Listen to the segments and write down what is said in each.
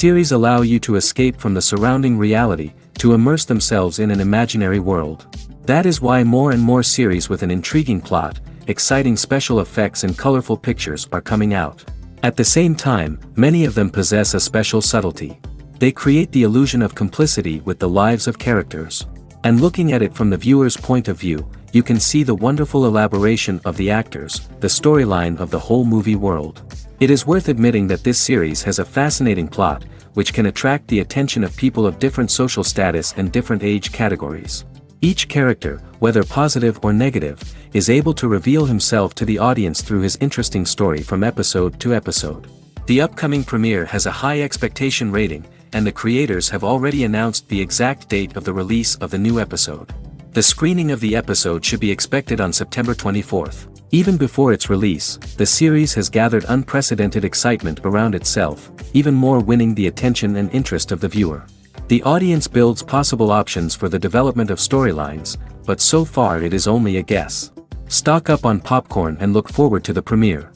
Series allow you to escape from the surrounding reality, to immerse themselves in an imaginary world. That is why more and more series with an intriguing plot, exciting special effects and colorful pictures are coming out. At the same time, many of them possess a special subtlety. They create the illusion of complicity with the lives of characters. And looking at it from the viewer's point of view, you can see the wonderful elaboration of the actors, the storyline of the whole movie world. It is worth admitting that this series has a fascinating plot, which can attract the attention of people of different social status and different age categories. Each character, whether positive or negative, is able to reveal himself to the audience through his interesting story from episode to episode. The upcoming premiere has a high expectation rating, and the creators have already announced the exact date of the release of the new episode. The screening of the episode should be expected on September 24th. Even before its release, the series has gathered unprecedented excitement around itself, even more winning the attention and interest of the viewer. The audience builds possible options for the development of storylines, but so far it is only a guess. Stock up on popcorn and look forward to the premiere.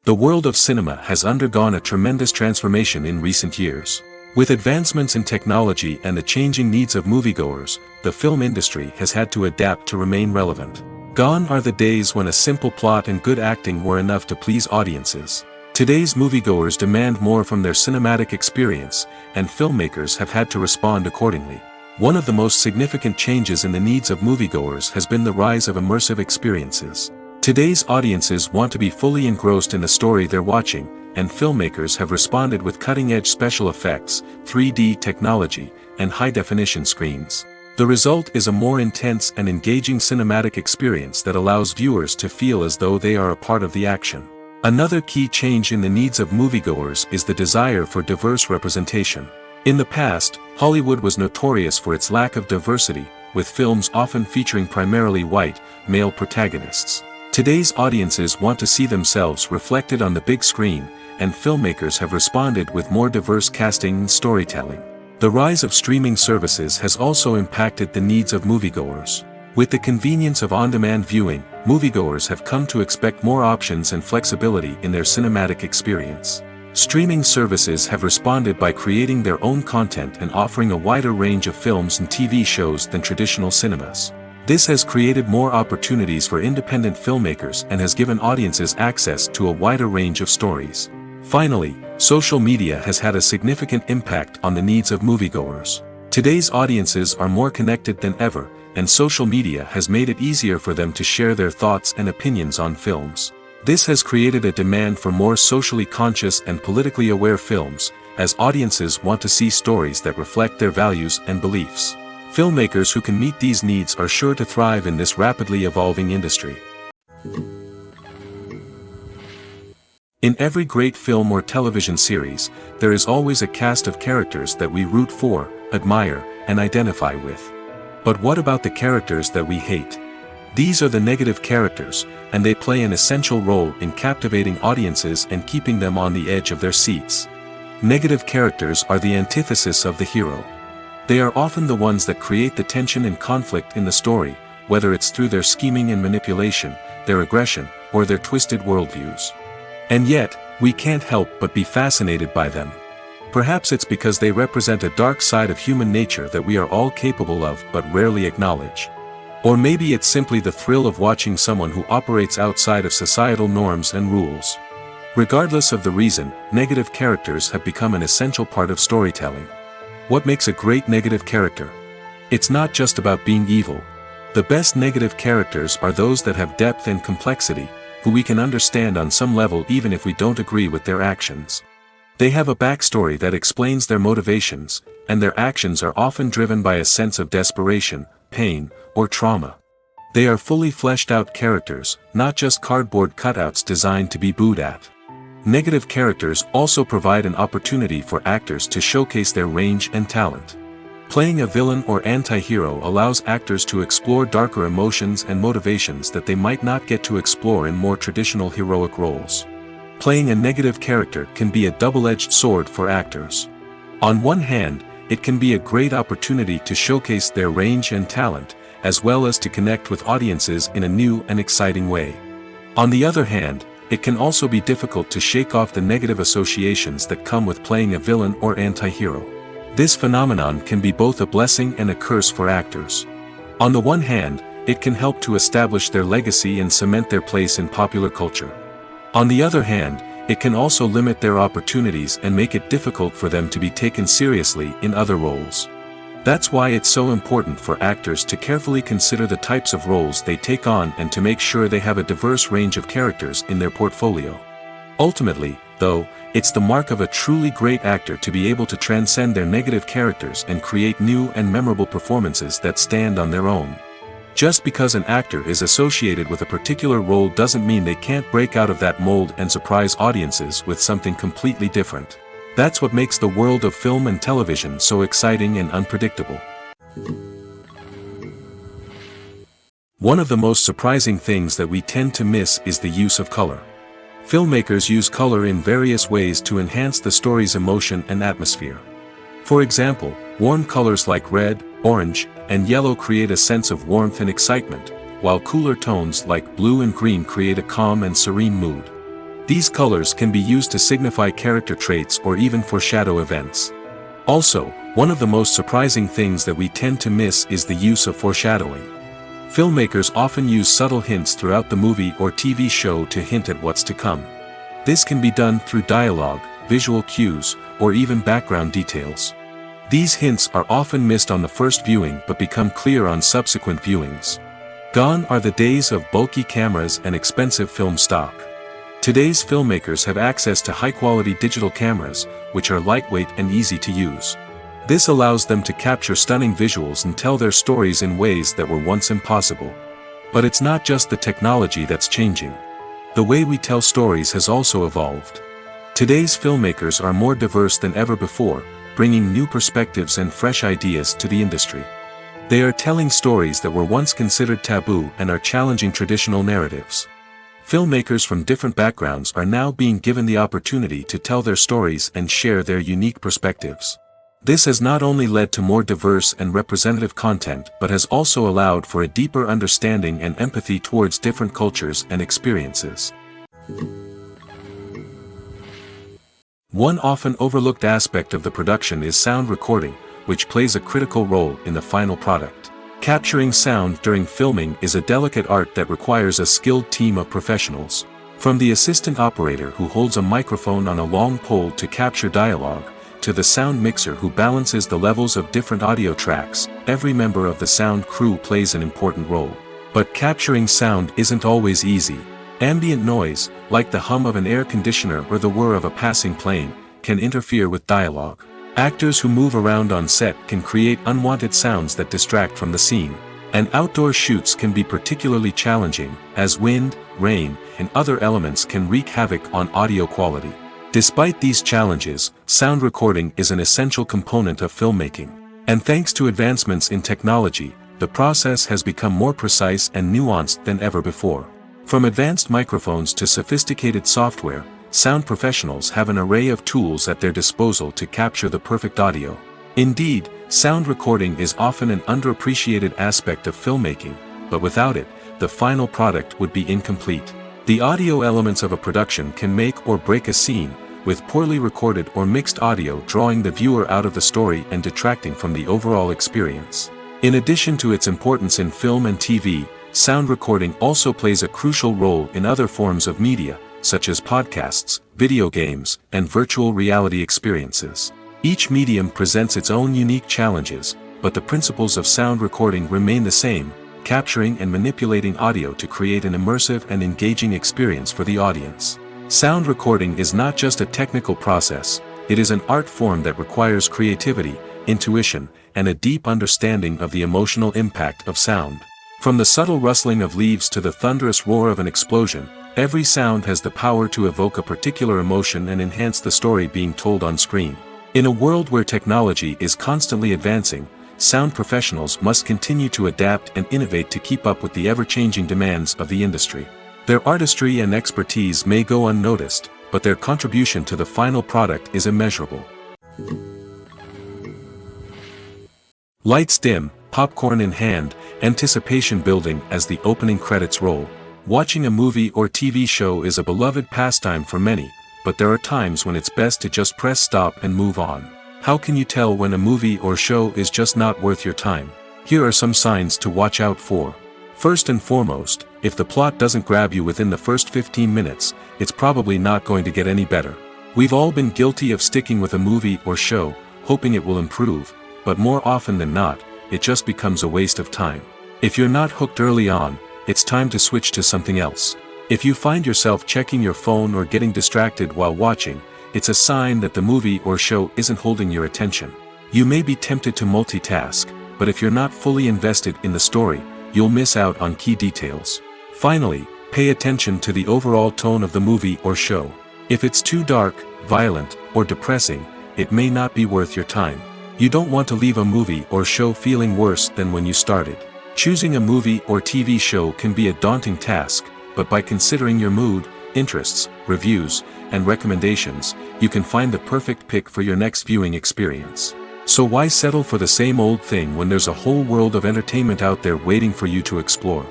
The world of cinema has undergone a tremendous transformation in recent years. With advancements in technology and the changing needs of moviegoers, the film industry has had to adapt to remain relevant. Gone are the days when a simple plot and good acting were enough to please audiences. Today's moviegoers demand more from their cinematic experience, and filmmakers have had to respond accordingly. One of the most significant changes in the needs of moviegoers has been the rise of immersive experiences. Today's audiences want to be fully engrossed in the story they're watching, and filmmakers have responded with cutting-edge special effects, 3D technology, and high-definition screens. The result is a more intense and engaging cinematic experience that allows viewers to feel as though they are a part of the action. Another key change in the needs of moviegoers is the desire for diverse representation. In the past, Hollywood was notorious for its lack of diversity, with films often featuring primarily white, male protagonists. Today's audiences want to see themselves reflected on the big screen, and filmmakers have responded with more diverse casting and storytelling. The rise of streaming services has also impacted the needs of moviegoers. With the convenience of on-demand viewing, moviegoers have come to expect more options and flexibility in their cinematic experience. Streaming services have responded by creating their own content and offering a wider range of films and TV shows than traditional cinemas. This has created more opportunities for independent filmmakers and has given audiences access to a wider range of stories. Finally, social media has had a significant impact on the needs of moviegoers. Today's audiences are more connected than ever, and social media has made it easier for them to share their thoughts and opinions on films. This has created a demand for more socially conscious and politically aware films, as audiences want to see stories that reflect their values and beliefs. Filmmakers who can meet these needs are sure to thrive in this rapidly evolving industry. In every great film or television series, there is always a cast of characters that we root for, admire, and identify with. But what about the characters that we hate? These are the negative characters, and they play an essential role in captivating audiences and keeping them on the edge of their seats. Negative characters are the antithesis of the hero. They are often the ones that create the tension and conflict in the story, whether it's through their scheming and manipulation, their aggression, or their twisted worldviews. And yet, we can't help but be fascinated by them. Perhaps it's because they represent a dark side of human nature that we are all capable of but rarely acknowledge. Or maybe it's simply the thrill of watching someone who operates outside of societal norms and rules. Regardless of the reason, negative characters have become an essential part of storytelling. What makes a great negative character? It's not just about being evil. The best negative characters are those that have depth and complexity, who we can understand on some level even if we don't agree with their actions. They have a backstory that explains their motivations, and their actions are often driven by a sense of desperation, pain, or trauma. They are fully fleshed out characters, not just cardboard cutouts designed to be booed at. Negative characters also provide an opportunity for actors to showcase their range and talent. Playing a villain or anti-hero allows actors to explore darker emotions and motivations that they might not get to explore in more traditional heroic roles. Playing a negative character can be a double-edged sword for actors. On one hand, it can be a great opportunity to showcase their range and talent, as well as to connect with audiences in a new and exciting way. On the other hand, it can also be difficult to shake off the negative associations that come with playing a villain or anti-hero. This phenomenon can be both a blessing and a curse for actors. On the one hand, it can help to establish their legacy and cement their place in popular culture. On the other hand, it can also limit their opportunities and make it difficult for them to be taken seriously in other roles. That's why it's so important for actors to carefully consider the types of roles they take on and to make sure they have a diverse range of characters in their portfolio. Ultimately, though, it's the mark of a truly great actor to be able to transcend their negative characters and create new and memorable performances that stand on their own. Just because an actor is associated with a particular role doesn't mean they can't break out of that mold and surprise audiences with something completely different. That's what makes the world of film and television so exciting and unpredictable. One of the most surprising things that we tend to miss is the use of color. Filmmakers use color in various ways to enhance the story's emotion and atmosphere. For example, warm colors like red, orange, and yellow create a sense of warmth and excitement, while cooler tones like blue and green create a calm and serene mood. These colors can be used to signify character traits or even foreshadow events. Also, one of the most surprising things that we tend to miss is the use of foreshadowing. Filmmakers often use subtle hints throughout the movie or TV show to hint at what's to come. This can be done through dialogue, visual cues, or even background details. These hints are often missed on the first viewing but become clear on subsequent viewings. Gone are the days of bulky cameras and expensive film stock. Today's filmmakers have access to high-quality digital cameras, which are lightweight and easy to use. This allows them to capture stunning visuals and tell their stories in ways that were once impossible. But it's not just the technology that's changing. The way we tell stories has also evolved. Today's filmmakers are more diverse than ever before, bringing new perspectives and fresh ideas to the industry. They are telling stories that were once considered taboo and are challenging traditional narratives. Filmmakers from different backgrounds are now being given the opportunity to tell their stories and share their unique perspectives. This has not only led to more diverse and representative content but has also allowed for a deeper understanding and empathy towards different cultures and experiences. One often overlooked aspect of the production is sound recording, which plays a critical role in the final product. Capturing sound during filming is a delicate art that requires a skilled team of professionals. From the assistant operator who holds a microphone on a long pole to capture dialogue, to the sound mixer who balances the levels of different audio tracks, every member of the sound crew plays an important role. But capturing sound isn't always easy. Ambient noise, like the hum of an air conditioner or the whir of a passing plane, can interfere with dialogue. Actors who move around on set can create unwanted sounds that distract from the scene. And outdoor shoots can be particularly challenging, as wind, rain, and other elements can wreak havoc on audio quality. Despite these challenges, sound recording is an essential component of filmmaking. And thanks to advancements in technology, the process has become more precise and nuanced than ever before. From advanced microphones to sophisticated software, sound professionals have an array of tools at their disposal to capture the perfect audio. Indeed, sound recording is often an underappreciated aspect of filmmaking, but without it, the final product would be incomplete. The audio elements of a production can make or break a scene, with poorly recorded or mixed audio drawing the viewer out of the story and detracting from the overall experience. In addition to its importance in film and TV, sound recording also plays a crucial role in other forms of media, such as podcasts, video games, and virtual reality experiences. Each medium presents its own unique challenges, but the principles of sound recording remain the same, capturing and manipulating audio to create an immersive and engaging experience for the audience. Sound recording is not just a technical process, it is an art form that requires creativity, intuition, and a deep understanding of the emotional impact of sound. From the subtle rustling of leaves to the thunderous roar of an explosion, every sound has the power to evoke a particular emotion and enhance the story being told on screen. In a world where technology is constantly advancing, sound professionals must continue to adapt and innovate to keep up with the ever-changing demands of the industry. Their artistry and expertise may go unnoticed, but their contribution to the final product is immeasurable. Lights dim, popcorn in hand, anticipation building as the opening credits roll. Watching a movie or TV show is a beloved pastime for many, but there are times when it's best to just press stop and move on. How can you tell when a movie or show is just not worth your time? Here are some signs to watch out for. First and foremost, if the plot doesn't grab you within the first 15 minutes, it's probably not going to get any better. We've all been guilty of sticking with a movie or show, hoping it will improve, but more often than not, it just becomes a waste of time. If you're not hooked early on, it's time to switch to something else. If you find yourself checking your phone or getting distracted while watching, it's a sign that the movie or show isn't holding your attention. You may be tempted to multitask, but if you're not fully invested in the story, you'll miss out on key details. Finally, pay attention to the overall tone of the movie or show. If it's too dark, violent, or depressing, it may not be worth your time. You don't want to leave a movie or show feeling worse than when you started. Choosing a movie or TV show can be a daunting task, but by considering your mood, interests, reviews, and recommendations, you can find the perfect pick for your next viewing experience. So why settle for the same old thing when there's a whole world of entertainment out there waiting for you to explore?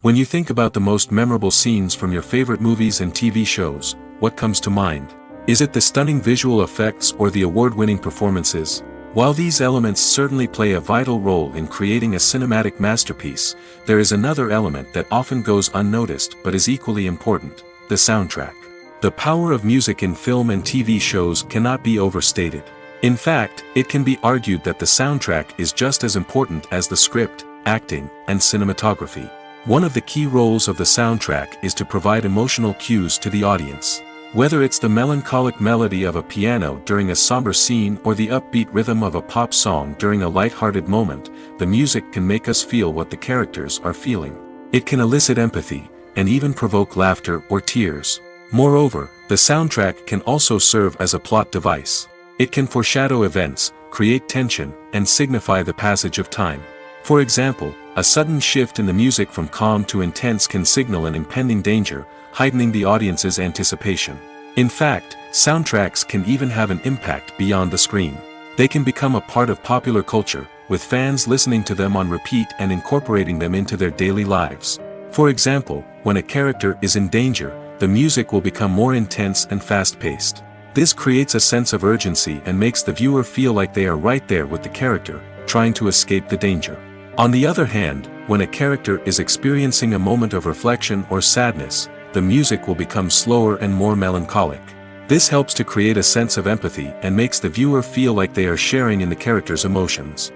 When you think about the most memorable scenes from your favorite movies and TV shows, what comes to mind? Is it the stunning visual effects or the award-winning performances? While these elements certainly play a vital role in creating a cinematic masterpiece, there is another element that often goes unnoticed but is equally important: the soundtrack. The power of music in film and TV shows cannot be overstated. In fact, it can be argued that the soundtrack is just as important as the script, acting, and cinematography. One of the key roles of the soundtrack is to provide emotional cues to the audience. Whether it's the melancholic melody of a piano during a somber scene or the upbeat rhythm of a pop song during a light-hearted moment, the music can make us feel what the characters are feeling. It can elicit empathy, and even provoke laughter or tears. Moreover, the soundtrack can also serve as a plot device. It can foreshadow events, create tension, and signify the passage of time. For example, a sudden shift in the music from calm to intense can signal an impending danger, heightening the audience's anticipation. In fact, soundtracks can even have an impact beyond the screen. They can become a part of popular culture, with fans listening to them on repeat and incorporating them into their daily lives. For example, when a character is in danger, the music will become more intense and fast-paced. This creates a sense of urgency and makes the viewer feel like they are right there with the character, trying to escape the danger. On the other hand, when a character is experiencing a moment of reflection or sadness, the music will become slower and more melancholic. This helps to create a sense of empathy and makes the viewer feel like they are sharing in the character's emotions.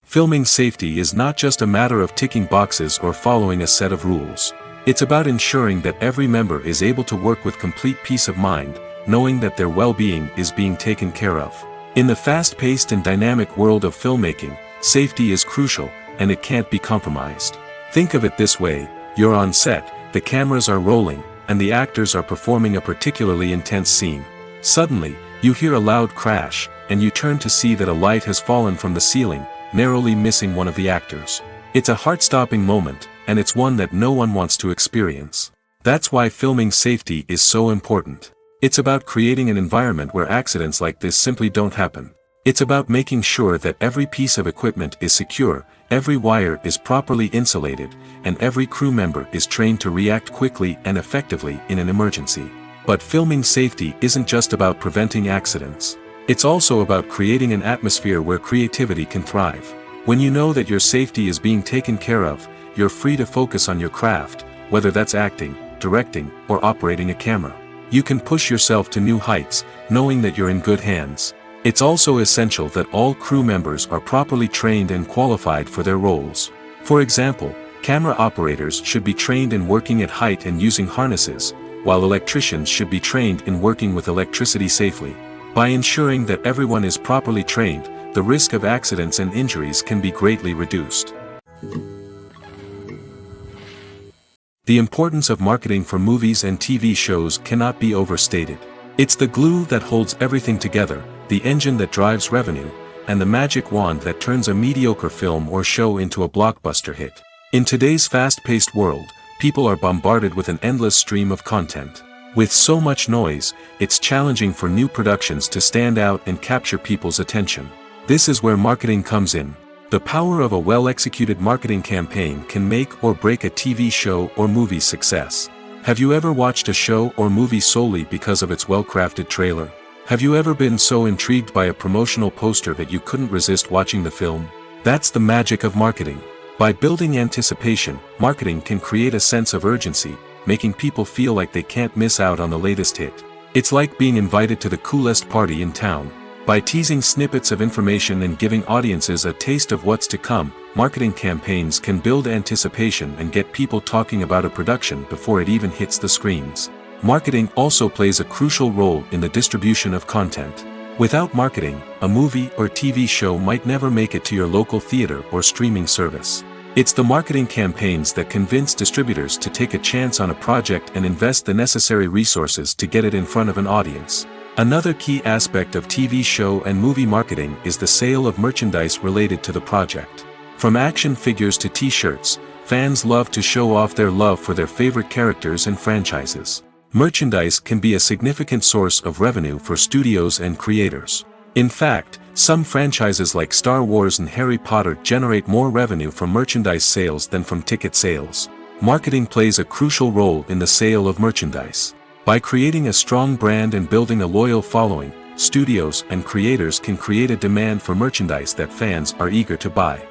Filming safety is not just a matter of ticking boxes or following a set of rules. It's about ensuring that every member is able to work with complete peace of mind, knowing that their well-being is being taken care of. In the fast-paced and dynamic world of filmmaking, safety is crucial, and it can't be compromised. Think of it this way: you're on set, the cameras are rolling, and the actors are performing a particularly intense scene. Suddenly, you hear a loud crash, and you turn to see that a light has fallen from the ceiling, narrowly missing one of the actors. It's a heart-stopping moment, and it's one that no one wants to experience. That's why filming safety is so important. It's about creating an environment where accidents like this simply don't happen. It's about making sure that every piece of equipment is secure, every wire is properly insulated, and every crew member is trained to react quickly and effectively in an emergency. But filming safety isn't just about preventing accidents. It's also about creating an atmosphere where creativity can thrive. When you know that your safety is being taken care of, you're free to focus on your craft, whether that's acting, directing, or operating a camera. You can push yourself to new heights, knowing that you're in good hands. It's also essential that all crew members are properly trained and qualified for their roles. For example, camera operators should be trained in working at height and using harnesses, while electricians should be trained in working with electricity safely. By ensuring that everyone is properly trained, the risk of accidents and injuries can be greatly reduced. The importance of marketing for movies and TV shows cannot be overstated. It's the glue that holds everything together, the engine that drives revenue, and the magic wand that turns a mediocre film or show into a blockbuster hit. In today's fast-paced world, people are bombarded with an endless stream of content. With so much noise, it's challenging for new productions to stand out and capture people's attention. This is where marketing comes in. The power of a well-executed marketing campaign can make or break a TV show or movie's success. Have you ever watched a show or movie solely because of its well-crafted trailer? Have you ever been so intrigued by a promotional poster that you couldn't resist watching the film? That's the magic of marketing. By building anticipation, marketing can create a sense of urgency, making people feel like they can't miss out on the latest hit. It's like being invited to the coolest party in town. By teasing snippets of information and giving audiences a taste of what's to come, marketing campaigns can build anticipation and get people talking about a production before it even hits the screens. Marketing also plays a crucial role in the distribution of content. Without marketing, a movie or TV show might never make it to your local theater or streaming service. It's the marketing campaigns that convince distributors to take a chance on a project and invest the necessary resources to get it in front of an audience. Another key aspect of TV show and movie marketing is the sale of merchandise related to the project. From action figures to t-shirts, fans love to show off their love for their favorite characters and franchises. Merchandise can be a significant source of revenue for studios and creators. In fact, some franchises like Star Wars and Harry Potter generate more revenue from merchandise sales than from ticket sales. Marketing plays a crucial role in the sale of merchandise. By creating a strong brand and building a loyal following, studios and creators can create a demand for merchandise that fans are eager to buy.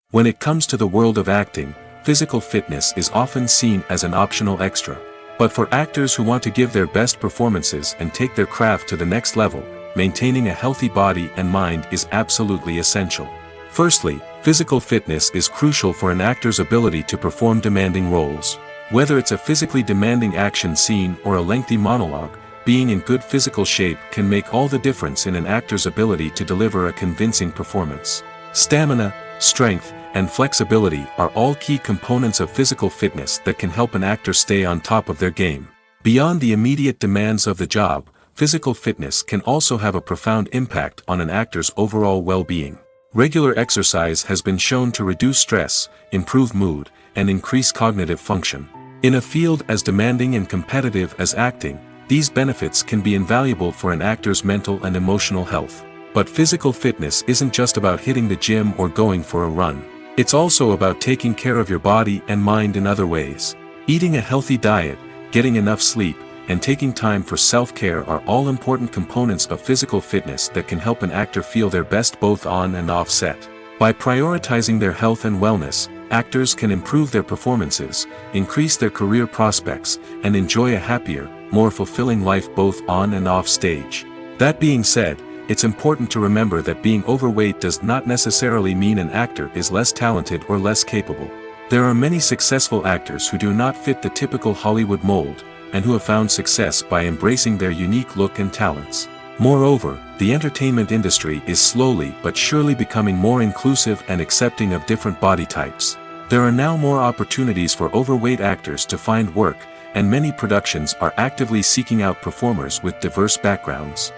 When it comes to the world of acting, physical fitness is often seen as an optional extra. But for actors who want to give their best performances and take their craft to the next level, maintaining a healthy body and mind is absolutely essential. Firstly, physical fitness is crucial for an actor's ability to perform demanding roles. Whether it's a physically demanding action scene or a lengthy monologue, being in good physical shape can make all the difference in an actor's ability to deliver a convincing performance. Stamina, strength, and flexibility are all key components of physical fitness that can help an actor stay on top of their game. Beyond the immediate demands of the job, physical fitness can also have a profound impact on an actor's overall well-being. Regular exercise has been shown to reduce stress, improve mood, and increase cognitive function. In a field as demanding and competitive as acting, these benefits can be invaluable for an actor's mental and emotional health. But physical fitness isn't just about hitting the gym or going for a run. It's also about taking care of your body and mind in other ways. Eating a healthy diet, getting enough sleep, and taking time for self-care are all important components of physical fitness that can help an actor feel their best both on and off set. By prioritizing their health and wellness, actors can improve their performances, increase their career prospects, and enjoy a happier, more fulfilling life both on and off stage. That being said, it's important to remember that being overweight does not necessarily mean an actor is less talented or less capable. There are many successful actors who do not fit the typical Hollywood mold, and who have found success by embracing their unique look and talents. Moreover, the entertainment industry is slowly but surely becoming more inclusive and accepting of different body types. There are now more opportunities for overweight actors to find work, and many productions are actively seeking out performers with diverse backgrounds.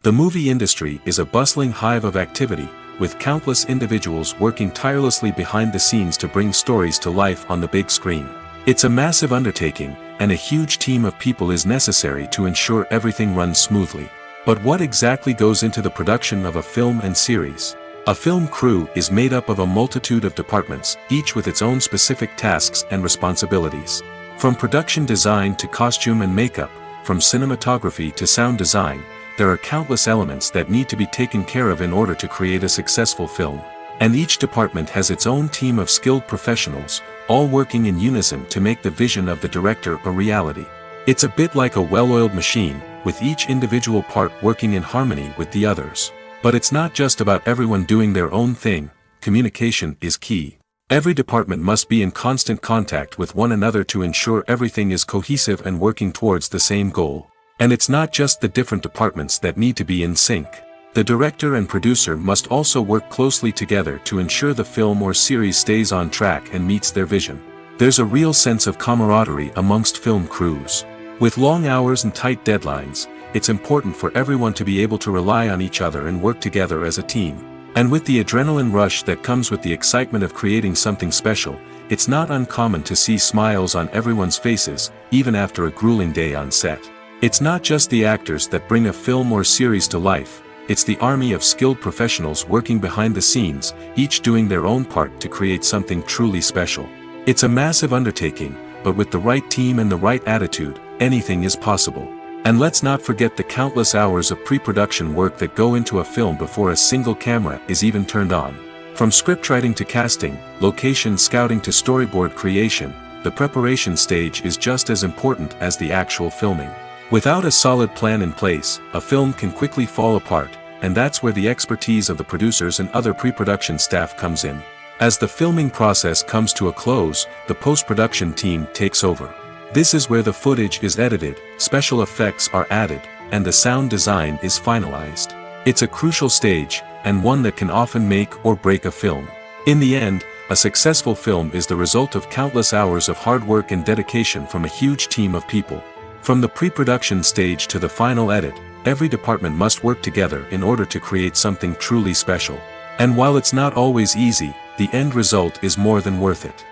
The movie industry is a bustling hive of activity, with countless individuals working tirelessly behind the scenes to bring stories to life on the big screen. It's a massive undertaking, and a huge team of people is necessary to ensure everything runs smoothly. But what exactly goes into the production of a film and series? A film crew is made up of a multitude of departments, each with its own specific tasks and responsibilities. From production design to costume and makeup, from cinematography to sound design, there are countless elements that need to be taken care of in order to create a successful film. And each department has its own team of skilled professionals, all working in unison to make the vision of the director a reality. It's a bit like a well-oiled machine, with each individual part working in harmony with the others. But it's not just about everyone doing their own thing. Communication is key. Every department must be in constant contact with one another to ensure everything is cohesive and working towards the same goal. And it's not just the different departments that need to be in sync. The director and producer must also work closely together to ensure the film or series stays on track and meets their vision. There's a real sense of camaraderie amongst film crews. With long hours and tight deadlines, it's important for everyone to be able to rely on each other and work together as a team. And with the adrenaline rush that comes with the excitement of creating something special, it's not uncommon to see smiles on everyone's faces, even after a grueling day on set. It's not just the actors that bring a film or series to life, it's the army of skilled professionals working behind the scenes, each doing their own part to create something truly special. It's a massive undertaking, but with the right team and the right attitude, anything is possible. And let's not forget the countless hours of pre-production work that go into a film before a single camera is even turned on. From scriptwriting to casting, location scouting to storyboard creation, the preparation stage is just as important as the actual filming. Without a solid plan in place, a film can quickly fall apart, and that's where the expertise of the producers and other pre-production staff comes in. As the filming process comes to a close, the post-production team takes over. This is where the footage is edited, special effects are added, and the sound design is finalized. It's a crucial stage, and one that can often make or break a film. In the end, a successful film is the result of countless hours of hard work and dedication from a huge team of people. From the pre-production stage to the final edit, every department must work together in order to create something truly special. And while it's not always easy, the end result is more than worth it.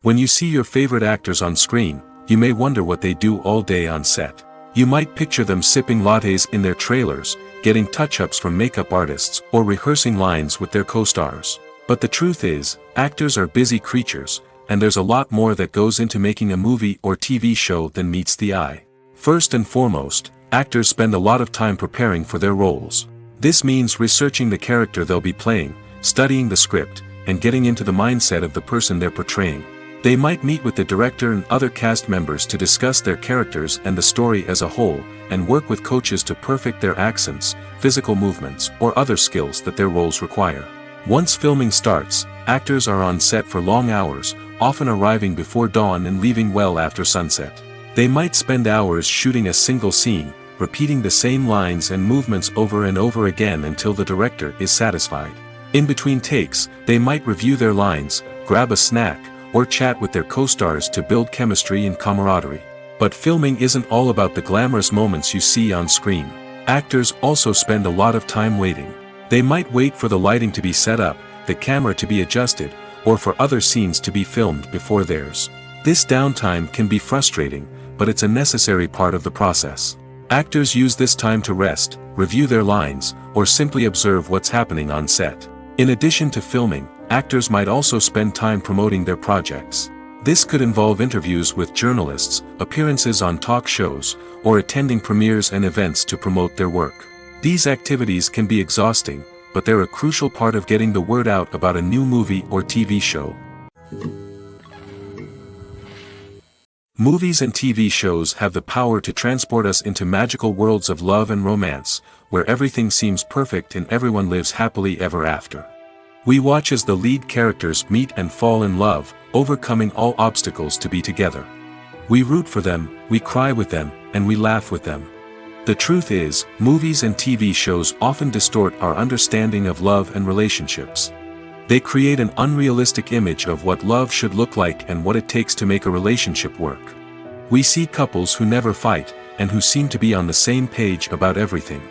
When you see your favorite actors on screen, you may wonder what they do all day on set. You might picture them sipping lattes in their trailers, getting touch-ups from makeup artists, or rehearsing lines with their co-stars. But the truth is, actors are busy creatures, and there's a lot more that goes into making a movie or TV show than meets the eye. First and foremost, actors spend a lot of time preparing for their roles. This means researching the character they'll be playing, studying the script, and getting into the mindset of the person they're portraying. They might meet with the director and other cast members to discuss their characters and the story as a whole, and work with coaches to perfect their accents, physical movements, or other skills that their roles require. Once filming starts, actors are on set for long hours, often arriving before dawn and leaving well after sunset. They might spend hours shooting a single scene, repeating the same lines and movements over and over again until the director is satisfied. In between takes, they might review their lines, grab a snack, or chat with their co-stars to build chemistry and camaraderie. But filming isn't all about the glamorous moments you see on screen. Actors also spend a lot of time waiting. They might wait for the lighting to be set up, the camera to be adjusted, or for other scenes to be filmed before theirs. This downtime can be frustrating, but it's a necessary part of the process. Actors use this time to rest, review their lines, or simply observe what's happening on set. In addition to filming, actors might also spend time promoting their projects. This could involve interviews with journalists, appearances on talk shows, or attending premieres and events to promote their work. These activities can be exhausting, but they're a crucial part of getting the word out about a new movie or TV show. Movies and TV shows have the power to transport us into magical worlds of love and romance, where everything seems perfect and everyone lives happily ever after. We watch as the lead characters meet and fall in love, overcoming all obstacles to be together. We root for them, we cry with them, and we laugh with them. The truth is, movies and TV shows often distort our understanding of love and relationships. They create an unrealistic image of what love should look like and what it takes to make a relationship work. We see couples who never fight, and who seem to be on the same page about everything.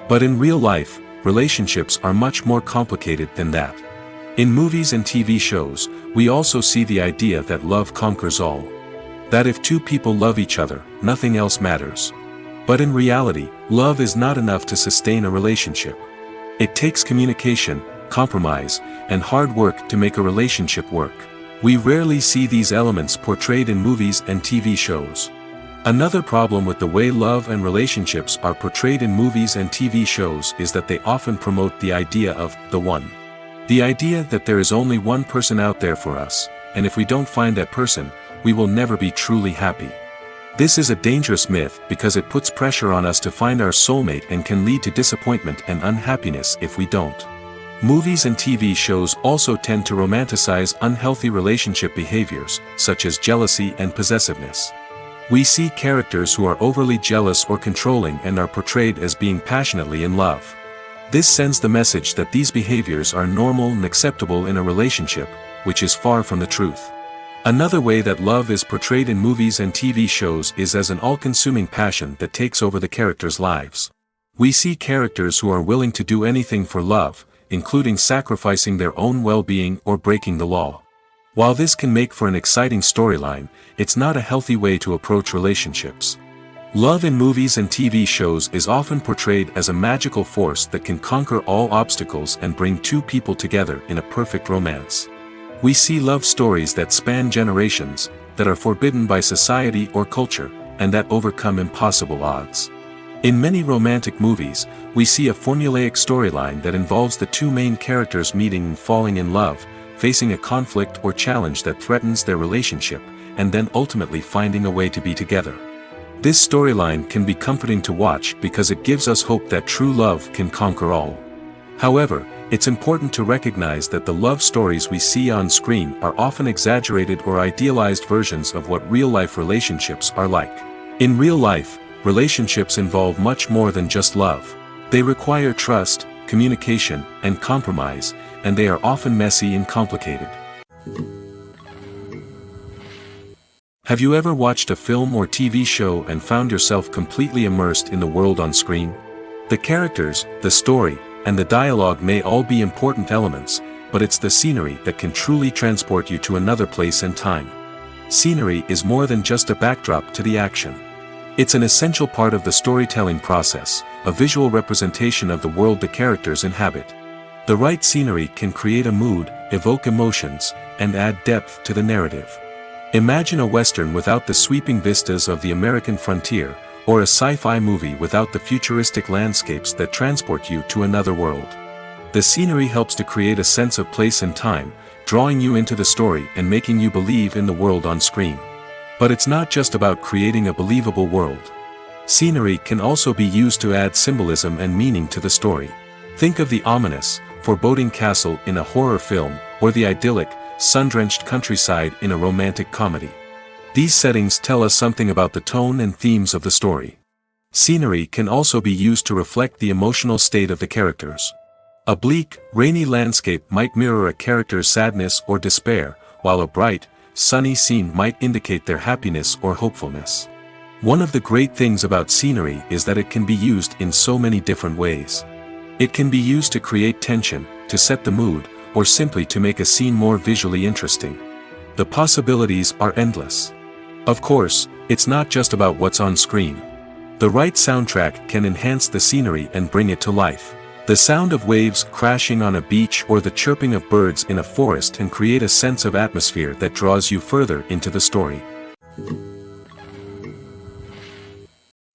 But in real life, relationships are much more complicated than that. In movies and TV shows, we also see the idea that love conquers all. That if two people love each other, nothing else matters. But in reality, love is not enough to sustain a relationship. It takes communication, compromise, and hard work to make a relationship work. We rarely see these elements portrayed in movies and TV shows. Another problem with the way love and relationships are portrayed in movies and TV shows is that they often promote the idea of the one. The idea that there is only one person out there for us, and if we don't find that person, we will never be truly happy. This is a dangerous myth because it puts pressure on us to find our soulmate and can lead to disappointment and unhappiness if we don't. Movies and TV shows also tend to romanticize unhealthy relationship behaviors, such as jealousy and possessiveness. We see characters who are overly jealous or controlling and are portrayed as being passionately in love. This sends the message that these behaviors are normal and acceptable in a relationship, which is far from the truth. Another way that love is portrayed in movies and TV shows is as an all-consuming passion that takes over the characters' lives. We see characters who are willing to do anything for love, including sacrificing their own well-being or breaking the law. While this can make for an exciting storyline, it's not a healthy way to approach relationships. Love in movies and TV shows is often portrayed as a magical force that can conquer all obstacles and bring two people together in a perfect romance. We see love stories that span generations, that are forbidden by society or culture, and that overcome impossible odds. In many romantic movies, we see a formulaic storyline that involves the two main characters meeting and falling in love, facing a conflict or challenge that threatens their relationship, and then ultimately finding a way to be together. This storyline can be comforting to watch because it gives us hope that true love can conquer all. However, it's important to recognize that the love stories we see on screen are often exaggerated or idealized versions of what real-life relationships are like. In real life, relationships involve much more than just love. They require trust, communication, and compromise, and they are often messy and complicated. Have you ever watched a film or TV show and found yourself completely immersed in the world on screen? The characters, the story, and the dialogue may all be important elements, but it's the scenery that can truly transport you to another place and time. Scenery is more than just a backdrop to the action. It's an essential part of the storytelling process, a visual representation of the world the characters inhabit. The right scenery can create a mood, evoke emotions, and add depth to the narrative. Imagine a Western without the sweeping vistas of the American frontier, or a sci-fi movie without the futuristic landscapes that transport you to another world. The scenery helps to create a sense of place and time, drawing you into the story and making you believe in the world on screen. But it's not just about creating a believable world. Scenery can also be used to add symbolism and meaning to the story. Think of the ominous, foreboding castle in a horror film, or the idyllic, sun-drenched countryside in a romantic comedy. These settings tell us something about the tone and themes of the story. Scenery can also be used to reflect the emotional state of the characters. A bleak, rainy landscape might mirror a character's sadness or despair, while a bright, sunny scene might indicate their happiness or hopefulness. One of the great things about scenery is that it can be used in so many different ways. It can be used to create tension, to set the mood, or simply to make a scene more visually interesting. The possibilities are endless. Of course, it's not just about what's on screen. The right soundtrack can enhance the scenery and bring it to life. The sound of waves crashing on a beach or the chirping of birds in a forest can create a sense of atmosphere that draws you further into the story.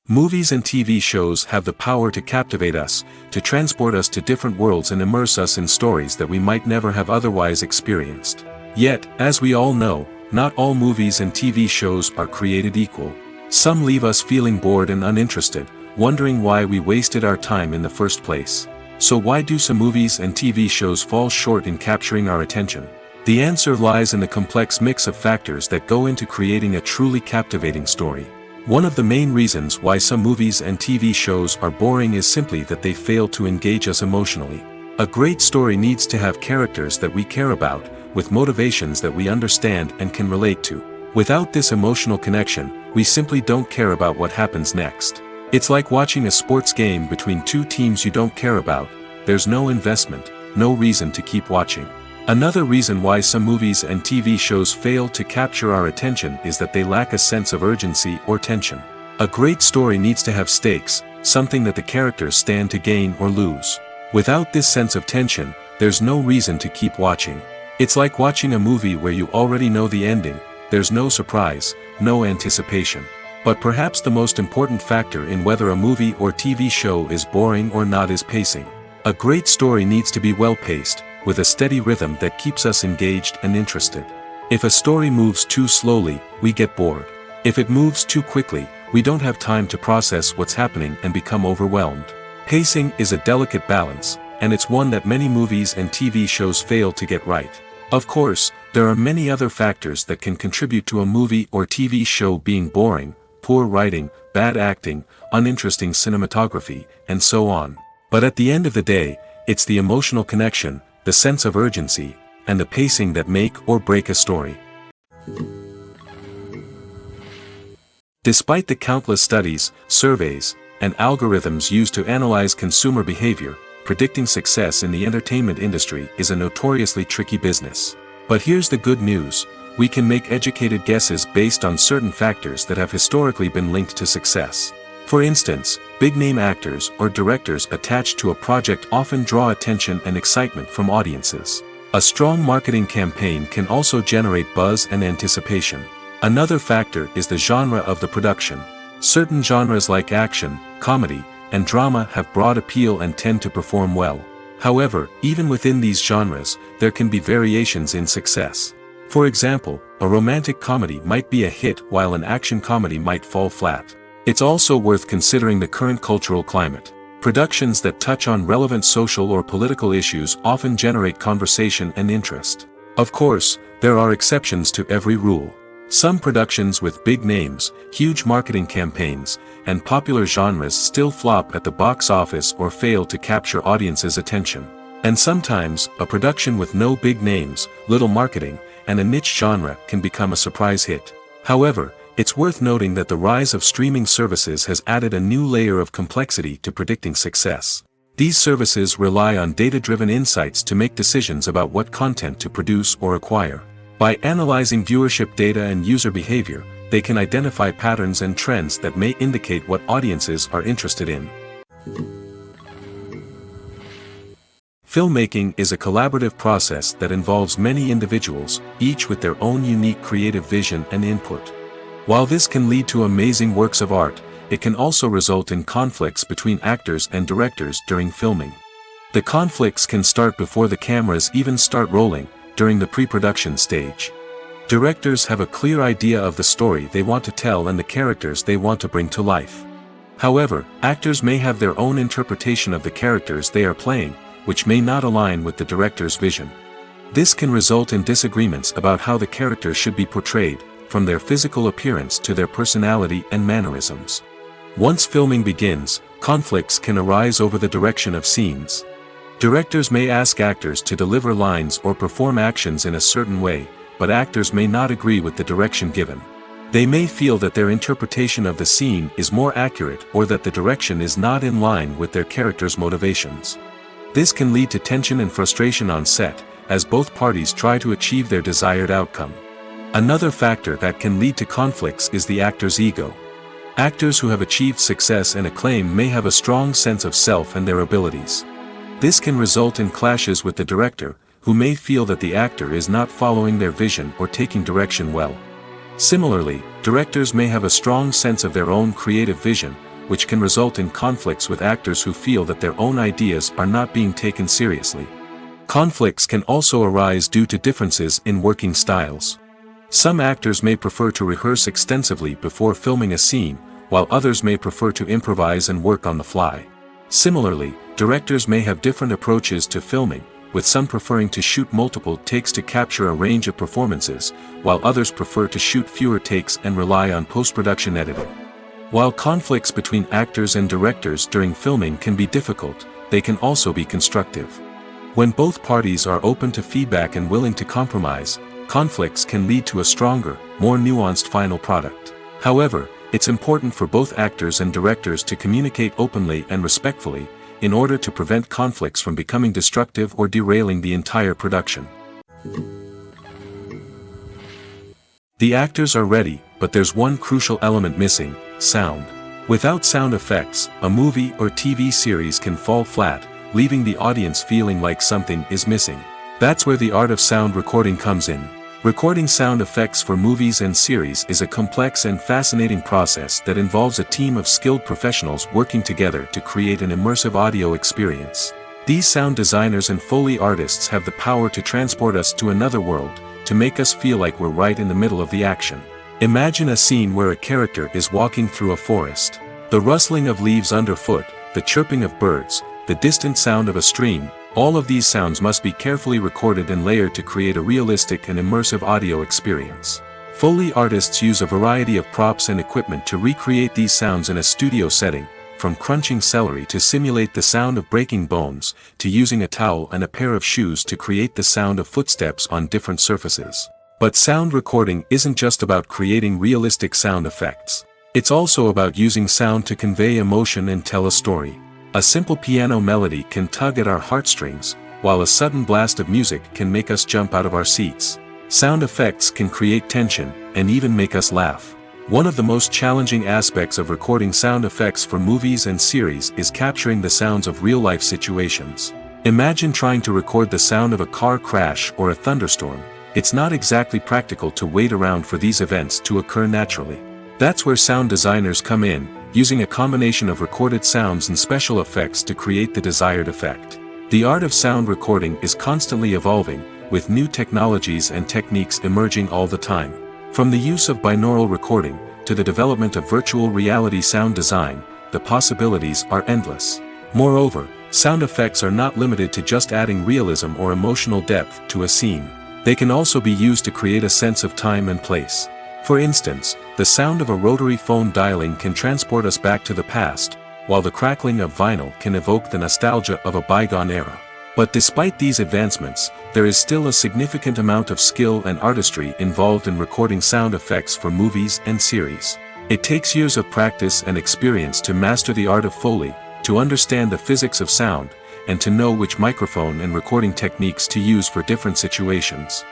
Movies and TV shows have the power to captivate us, to transport us to different worlds and immerse us in stories that we might never have otherwise experienced. Yet, as we all know, not all movies and TV shows are created equal. Some leave us feeling bored and uninterested, wondering why we wasted our time in the first place. So why do some movies and TV shows fall short in capturing our attention? The answer lies in the complex mix of factors that go into creating a truly captivating story. One of the main reasons why some movies and TV shows are boring is simply that they fail to engage us emotionally. A great story needs to have characters that we care about, with motivations that we understand and can relate to. Without this emotional connection, we simply don't care about what happens next. It's like watching a sports game between two teams you don't care about. There's no investment, no reason to keep watching. Another reason why some movies and TV shows fail to capture our attention is that they lack a sense of urgency or tension. A great story needs to have stakes, something that the characters stand to gain or lose. Without this sense of tension, there's no reason to keep watching. It's like watching a movie where you already know the ending. There's no surprise, no anticipation. But perhaps the most important factor in whether a movie or TV show is boring or not is pacing. A great story needs to be well-paced, with a steady rhythm that keeps us engaged and interested. If a story moves too slowly, we get bored. If it moves too quickly, we don't have time to process what's happening and become overwhelmed. Pacing is a delicate balance, and it's one that many movies and TV shows fail to get right. Of course, there are many other factors that can contribute to a movie or TV show being boring: poor writing, bad acting, uninteresting cinematography, and so on. But at the end of the day, it's the emotional connection, the sense of urgency, and the pacing that make or break a story. Despite the countless studies, surveys, and algorithms used to analyze consumer behavior, predicting success in the entertainment industry is a notoriously tricky business. But here's the good news: we can make educated guesses based on certain factors that have historically been linked to success. For instance, big-name actors or directors attached to a project often draw attention and excitement from audiences. A strong marketing campaign can also generate buzz and anticipation. Another factor is the genre of the production. Certain genres like action, comedy, and drama have broad appeal and tend to perform well. However, even within these genres, there can be variations in success. For example, a romantic comedy might be a hit while an action comedy might fall flat. It's also worth considering the current cultural climate. Productions that touch on relevant social or political issues often generate conversation and interest. Of course, there are exceptions to every rule. Some productions with big names, huge marketing campaigns, and popular genres still flop at the box office or fail to capture audiences' attention. And sometimes, a production with no big names, little marketing, and a niche genre can become a surprise hit. However, it's worth noting that the rise of streaming services has added a new layer of complexity to predicting success. These services rely on data-driven insights to make decisions about what content to produce or acquire. By analyzing viewership data and user behavior, they can identify patterns and trends that may indicate what audiences are interested in. Filmmaking is a collaborative process that involves many individuals, each with their own unique creative vision and input. While this can lead to amazing works of art, it can also result in conflicts between actors and directors during filming. The conflicts can start before the cameras even start rolling, during the pre-production stage. Directors have a clear idea of the story they want to tell and the characters they want to bring to life. However, actors may have their own interpretation of the characters they are playing, which may not align with the director's vision. This can result in disagreements about how the characters should be portrayed, from their physical appearance to their personality and mannerisms. Once filming begins, conflicts can arise over the direction of scenes. Directors may ask actors to deliver lines or perform actions in a certain way, but actors may not agree with the direction given. They may feel that their interpretation of the scene is more accurate or that the direction is not in line with their character's motivations. This can lead to tension and frustration on set, as both parties try to achieve their desired outcome. Another factor that can lead to conflicts is the actor's ego. Actors who have achieved success and acclaim may have a strong sense of self and their abilities. This can result in clashes with the director, who may feel that the actor is not following their vision or taking direction well. Similarly, directors may have a strong sense of their own creative vision, which can result in conflicts with actors who feel that their own ideas are not being taken seriously. Conflicts can also arise due to differences in working styles. Some actors may prefer to rehearse extensively before filming a scene, while others may prefer to improvise and work on the fly. Similarly, directors may have different approaches to filming, with some preferring to shoot multiple takes to capture a range of performances, while others prefer to shoot fewer takes and rely on post-production editing. While conflicts between actors and directors during filming can be difficult, they can also be constructive. When both parties are open to feedback and willing to compromise, conflicts can lead to a stronger, more nuanced final product. However, it's important for both actors and directors to communicate openly and respectfully, in order to prevent conflicts from becoming destructive or derailing the entire production. The actors are ready, but there's one crucial element missing: sound. Without sound effects, a movie or TV series can fall flat, leaving the audience feeling like something is missing. That's where the art of sound recording comes in. Recording sound effects for movies and series is a complex and fascinating process that involves a team of skilled professionals working together to create an immersive audio experience. These sound designers and Foley artists have the power to transport us to another world, to make us feel like we're right in the middle of the action. Imagine a scene where a character is walking through a forest. The rustling of leaves underfoot, the chirping of birds, the distant sound of a stream, all of these sounds must be carefully recorded and layered to create a realistic and immersive audio experience. Foley artists use a variety of props and equipment to recreate these sounds in a studio setting, from crunching celery to simulate the sound of breaking bones, to using a towel and a pair of shoes to create the sound of footsteps on different surfaces. But sound recording isn't just about creating realistic sound effects. It's also about using sound to convey emotion and tell a story. A simple piano melody can tug at our heartstrings, while a sudden blast of music can make us jump out of our seats. Sound effects can create tension, and even make us laugh. One of the most challenging aspects of recording sound effects for movies and series is capturing the sounds of real-life situations. Imagine trying to record the sound of a car crash or a thunderstorm. It's not exactly practical to wait around for these events to occur naturally. That's where sound designers come in, using a combination of recorded sounds and special effects to create the desired effect. The art of sound recording is constantly evolving, with new technologies and techniques emerging all the time. From the use of binaural recording, to the development of virtual reality sound design, the possibilities are endless. Moreover, sound effects are not limited to just adding realism or emotional depth to a scene. They can also be used to create a sense of time and place. For instance, the sound of a rotary phone dialing can transport us back to the past, while the crackling of vinyl can evoke the nostalgia of a bygone era. But despite these advancements, there is still a significant amount of skill and artistry involved in recording sound effects for movies and series. It takes years of practice and experience to master the art of Foley, to understand the physics of sound, and to know which microphone and recording techniques to use for different situations.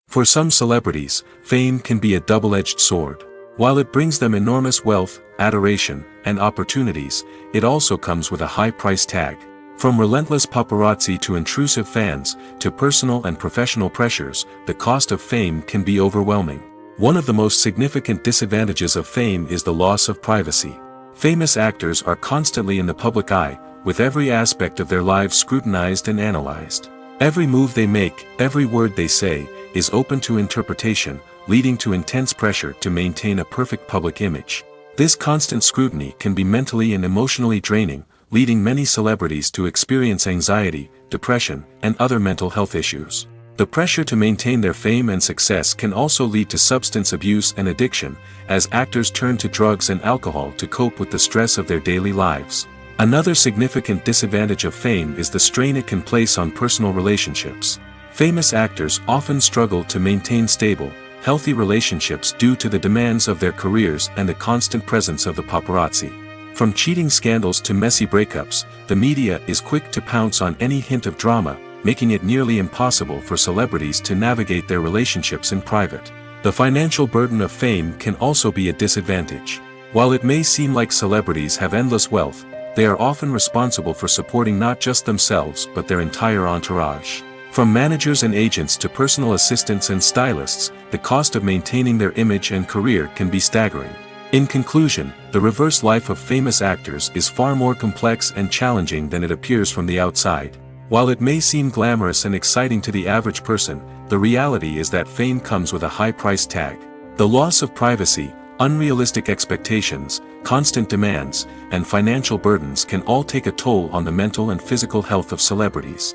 For some celebrities, fame can be a double-edged sword. While it brings them enormous wealth, adoration, and opportunities, it also comes with a high price tag. From relentless paparazzi to intrusive fans, to personal and professional pressures, the cost of fame can be overwhelming. One of the most significant disadvantages of fame is the loss of privacy. Famous actors are constantly in the public eye, with every aspect of their lives scrutinized and analyzed. Every move they make, every word they say, is open to interpretation, leading to intense pressure to maintain a perfect public image. This constant scrutiny can be mentally and emotionally draining, leading many celebrities to experience anxiety, depression, and other mental health issues. The pressure to maintain their fame and success can also lead to substance abuse and addiction, as actors turn to drugs and alcohol to cope with the stress of their daily lives. Another significant disadvantage of fame is the strain it can place on personal relationships. Famous actors often struggle to maintain stable, healthy relationships due to the demands of their careers and the constant presence of the paparazzi. From cheating scandals to messy breakups, the media is quick to pounce on any hint of drama, making it nearly impossible for celebrities to navigate their relationships in private. The financial burden of fame can also be a disadvantage. While it may seem like celebrities have endless wealth, they are often responsible for supporting not just themselves but their entire entourage. From managers and agents to personal assistants and stylists, the cost of maintaining their image and career can be staggering. In conclusion, the reverse life of famous actors is far more complex and challenging than it appears from the outside. While it may seem glamorous and exciting to the average person, the reality is that fame comes with a high price tag. The loss of privacy, unrealistic expectations, constant demands, and financial burdens can all take a toll on the mental and physical health of celebrities.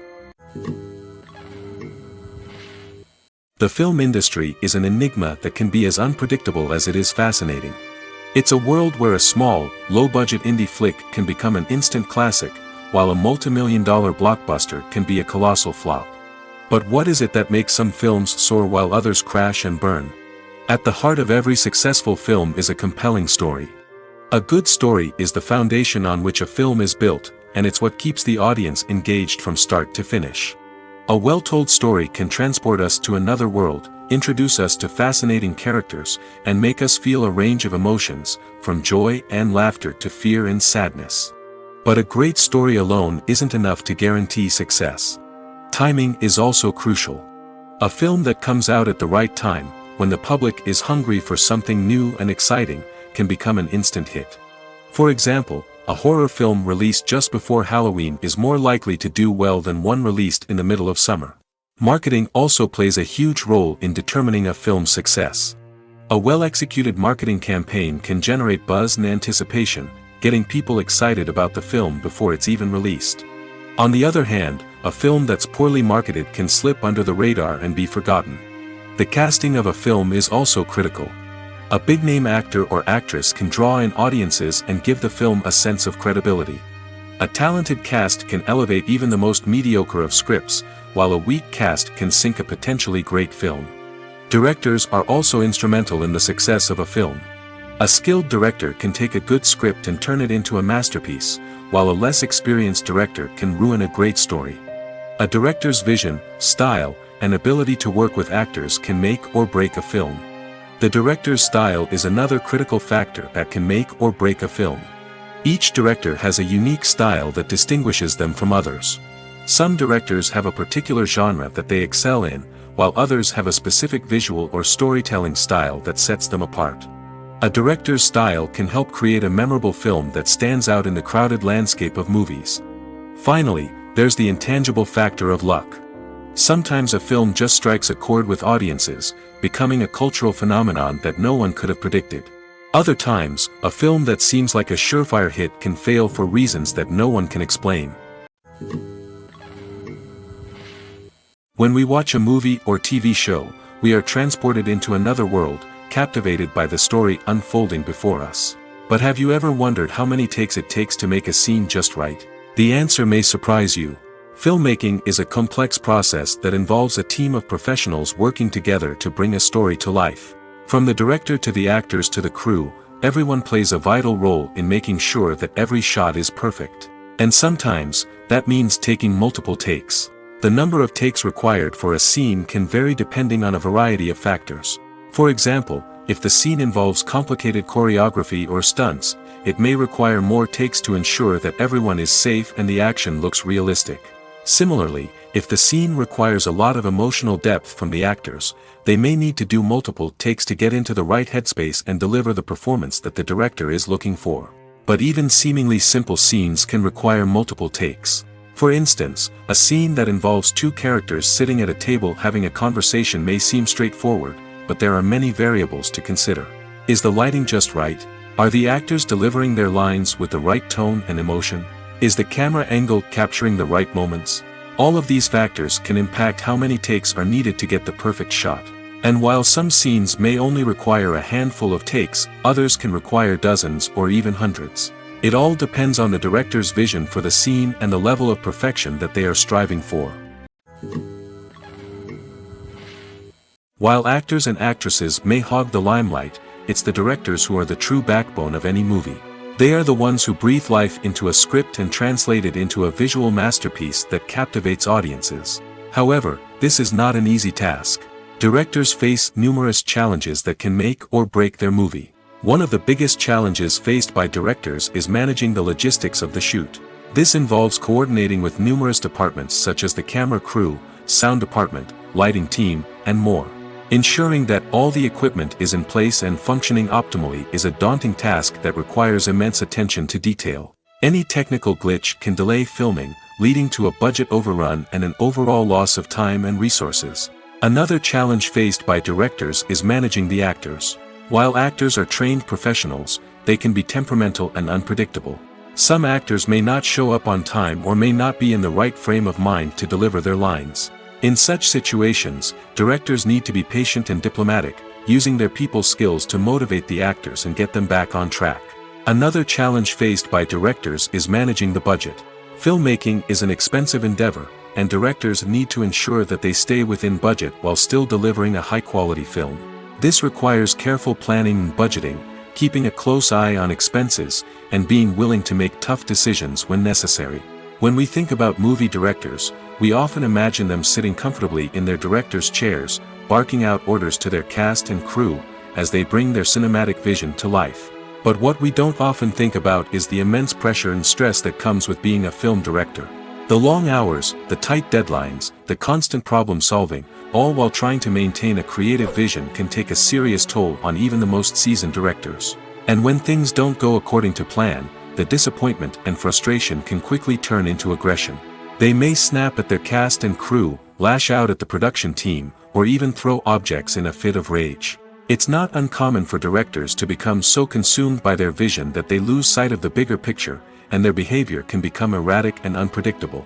The film industry is an enigma that can be as unpredictable as it is fascinating. It's a world where a small, low-budget indie flick can become an instant classic, while a multi-million-dollar blockbuster can be a colossal flop. But what is it that makes some films soar while others crash and burn? At the heart of every successful film is a compelling story. A good story is the foundation on which a film is built, and it's what keeps the audience engaged from start to finish. A well-told story can transport us to another world, introduce us to fascinating characters, and make us feel a range of emotions, from joy and laughter to fear and sadness. But a great story alone isn't enough to guarantee success. Timing is also crucial. A film that comes out at the right time, when the public is hungry for something new and exciting, can become an instant hit. For example, a horror film released just before Halloween is more likely to do well than one released in the middle of summer. Marketing also plays a huge role in determining a film's success. A well-executed marketing campaign can generate buzz and anticipation, getting people excited about the film before it's even released. On the other hand, a film that's poorly marketed can slip under the radar and be forgotten. The casting of a film is also critical. A big-name actor or actress can draw in audiences and give the film a sense of credibility. A talented cast can elevate even the most mediocre of scripts, while a weak cast can sink a potentially great film. Directors are also instrumental in the success of a film. A skilled director can take a good script and turn it into a masterpiece, while a less experienced director can ruin a great story. A director's vision, style, and ability to work with actors can make or break a film. The director's style is another critical factor that can make or break a film. Each director has a unique style that distinguishes them from others. Some directors have a particular genre that they excel in, while others have a specific visual or storytelling style that sets them apart. A director's style can help create a memorable film that stands out in the crowded landscape of movies. Finally, there's the intangible factor of luck. Sometimes a film just strikes a chord with audiences, becoming a cultural phenomenon that no one could have predicted. Other times, a film that seems like a surefire hit can fail for reasons that no one can explain. When we watch a movie or TV show, we are transported into another world, captivated by the story unfolding before us. But have you ever wondered how many takes it takes to make a scene just right? The answer may surprise you. Filmmaking is a complex process that involves a team of professionals working together to bring a story to life. From the director to the actors to the crew, everyone plays a vital role in making sure that every shot is perfect. And sometimes, that means taking multiple takes. The number of takes required for a scene can vary depending on a variety of factors. For example, if the scene involves complicated choreography or stunts, it may require more takes to ensure that everyone is safe and the action looks realistic. Similarly, if the scene requires a lot of emotional depth from the actors, they may need to do multiple takes to get into the right headspace and deliver the performance that the director is looking for. But even seemingly simple scenes can require multiple takes. For instance, a scene that involves two characters sitting at a table having a conversation may seem straightforward, but there are many variables to consider. Is the lighting just right? Are the actors delivering their lines with the right tone and emotion? Is the camera angle capturing the right moments? All of these factors can impact how many takes are needed to get the perfect shot. And while some scenes may only require a handful of takes, others can require dozens or even hundreds. It all depends on the director's vision for the scene and the level of perfection that they are striving for. While actors and actresses may hog the limelight, it's the directors who are the true backbone of any movie. They are the ones who breathe life into a script and translate it into a visual masterpiece that captivates audiences. However, this is not an easy task. Directors face numerous challenges that can make or break their movie. One of the biggest challenges faced by directors is managing the logistics of the shoot. This involves coordinating with numerous departments such as the camera crew, sound department, lighting team, and more. Ensuring that all the equipment is in place and functioning optimally is a daunting task that requires immense attention to detail. Any technical glitch can delay filming, leading to a budget overrun and an overall loss of time and resources. Another challenge faced by directors is managing the actors. While actors are trained professionals, they can be temperamental and unpredictable. Some actors may not show up on time or may not be in the right frame of mind to deliver their lines. In such situations, directors need to be patient and diplomatic, using their people skills to motivate the actors and get them back on track. Another challenge faced by directors is managing the budget. Filmmaking is an expensive endeavor, and directors need to ensure that they stay within budget while still delivering a high-quality film. This requires careful planning and budgeting, keeping a close eye on expenses, and being willing to make tough decisions when necessary. When we think about movie directors, we often imagine them sitting comfortably in their director's chairs, barking out orders to their cast and crew, as they bring their cinematic vision to life. But what we don't often think about is the immense pressure and stress that comes with being a film director. The long hours, the tight deadlines, the constant problem solving, all while trying to maintain a creative vision can take a serious toll on even the most seasoned directors. And when things don't go according to plan, the disappointment and frustration can quickly turn into aggression. They may snap at their cast and crew, lash out at the production team, or even throw objects in a fit of rage. It's not uncommon for directors to become so consumed by their vision that they lose sight of the bigger picture, and their behavior can become erratic and unpredictable.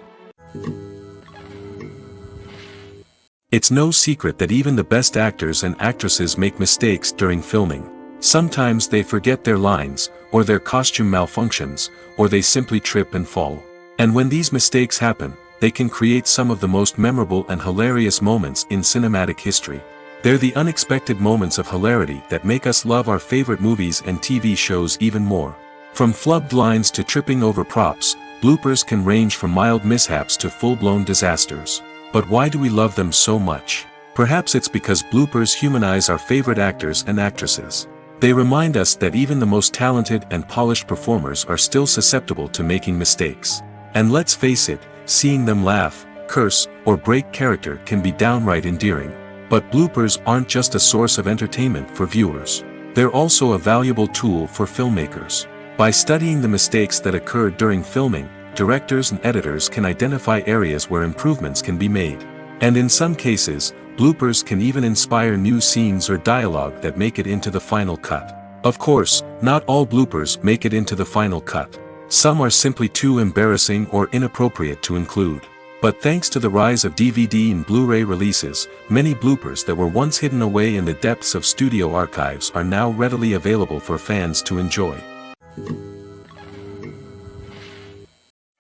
It's no secret that even the best actors and actresses make mistakes during filming. Sometimes they forget their lines, or their costume malfunctions, or they simply trip and fall. And when these mistakes happen, they can create some of the most memorable and hilarious moments in cinematic history. They're the unexpected moments of hilarity that make us love our favorite movies and TV shows even more. From flubbed lines to tripping over props, bloopers can range from mild mishaps to full-blown disasters. But why do we love them so much? Perhaps it's because bloopers humanize our favorite actors and actresses. They remind us that even the most talented and polished performers are still susceptible to making mistakes. And let's face it, seeing them laugh, curse, or break character can be downright endearing. But bloopers aren't just a source of entertainment for viewers. They're also a valuable tool for filmmakers. By studying the mistakes that occurred during filming, directors and editors can identify areas where improvements can be made. And in some cases, bloopers can even inspire new scenes or dialogue that make it into the final cut. Of course, not all bloopers make it into the final cut. Some are simply too embarrassing or inappropriate to include. But thanks to the rise of DVD and Blu-ray releases, many bloopers that were once hidden away in the depths of studio archives are now readily available for fans to enjoy.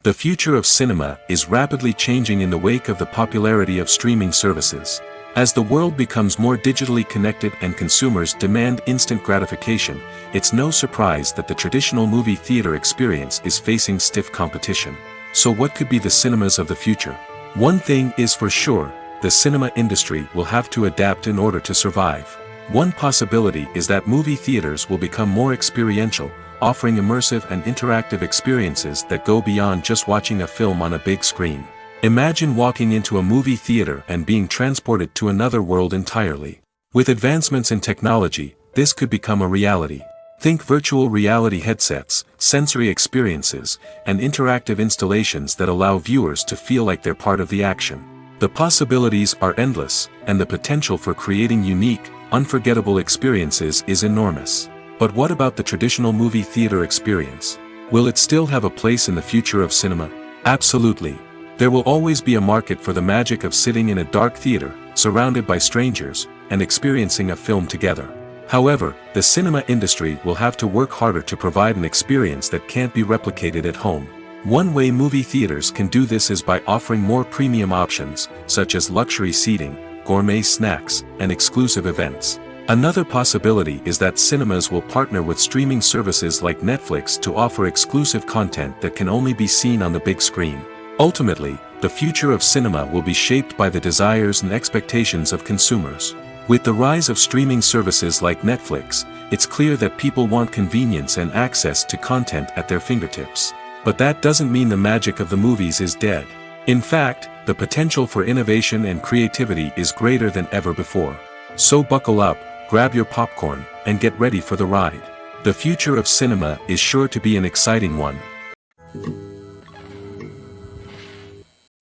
The future of cinema is rapidly changing in the wake of the popularity of streaming services. As the world becomes more digitally connected and consumers demand instant gratification, it's no surprise that the traditional movie theater experience is facing stiff competition. So what could be the cinemas of the future? One thing is for sure, the cinema industry will have to adapt in order to survive. One possibility is that movie theaters will become more experiential, offering immersive and interactive experiences that go beyond just watching a film on a big screen. Imagine walking into a movie theater and being transported to another world entirely. With advancements in technology, this could become a reality. Think virtual reality headsets, sensory experiences, and interactive installations that allow viewers to feel like they're part of the action. The possibilities are endless, and the potential for creating unique, unforgettable experiences is enormous. But what about the traditional movie theater experience? Will it still have a place in the future of cinema? Absolutely. There will always be a market for the magic of sitting in a dark theater, surrounded by strangers, and experiencing a film together. However, the cinema industry will have to work harder to provide an experience that can't be replicated at home. One way movie theaters can do this is by offering more premium options, such as luxury seating, gourmet snacks, and exclusive events. Another possibility is that cinemas will partner with streaming services like Netflix to offer exclusive content that can only be seen on the big screen. Ultimately, the future of cinema will be shaped by the desires and expectations of consumers. With the rise of streaming services like Netflix, it's clear that people want convenience and access to content at their fingertips. But that doesn't mean the magic of the movies is dead. In fact, the potential for innovation and creativity is greater than ever before. So buckle up, grab your popcorn, and get ready for the ride. The future of cinema is sure to be an exciting one.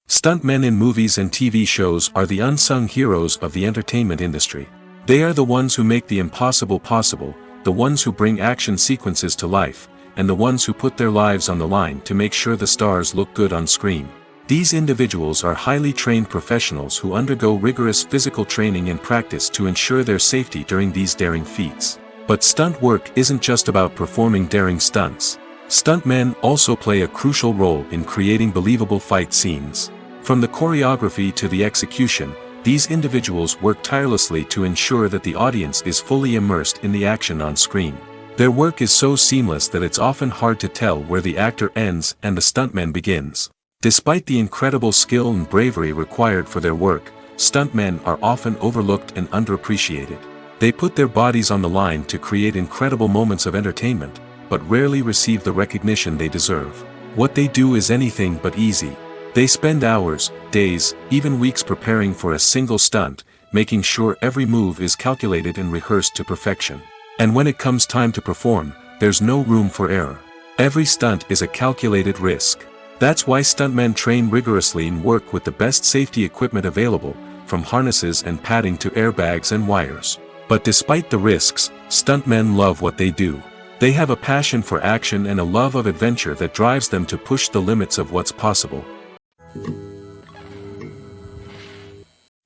Stuntmen in movies and TV shows are the unsung heroes of the entertainment industry. They are the ones who make the impossible possible, the ones who bring action sequences to life, and the ones who put their lives on the line to make sure the stars look good on screen. These individuals are highly trained professionals who undergo rigorous physical training and practice to ensure their safety during these daring feats. But stunt work isn't just about performing daring stunts. Stuntmen also play a crucial role in creating believable fight scenes. From the choreography to the execution, these individuals work tirelessly to ensure that the audience is fully immersed in the action on screen. Their work is so seamless that it's often hard to tell where the actor ends and the stuntman begins. Despite the incredible skill and bravery required for their work, stuntmen are often overlooked and underappreciated. They put their bodies on the line to create incredible moments of entertainment, but rarely receive the recognition they deserve. What they do is anything but easy. They spend hours, days, even weeks preparing for a single stunt, making sure every move is calculated and rehearsed to perfection. And when it comes time to perform, there's no room for error. Every stunt is a calculated risk. That's why stuntmen train rigorously and work with the best safety equipment available, from harnesses and padding to airbags and wires. But despite the risks, stuntmen love what they do. They have a passion for action and a love of adventure that drives them to push the limits of what's possible.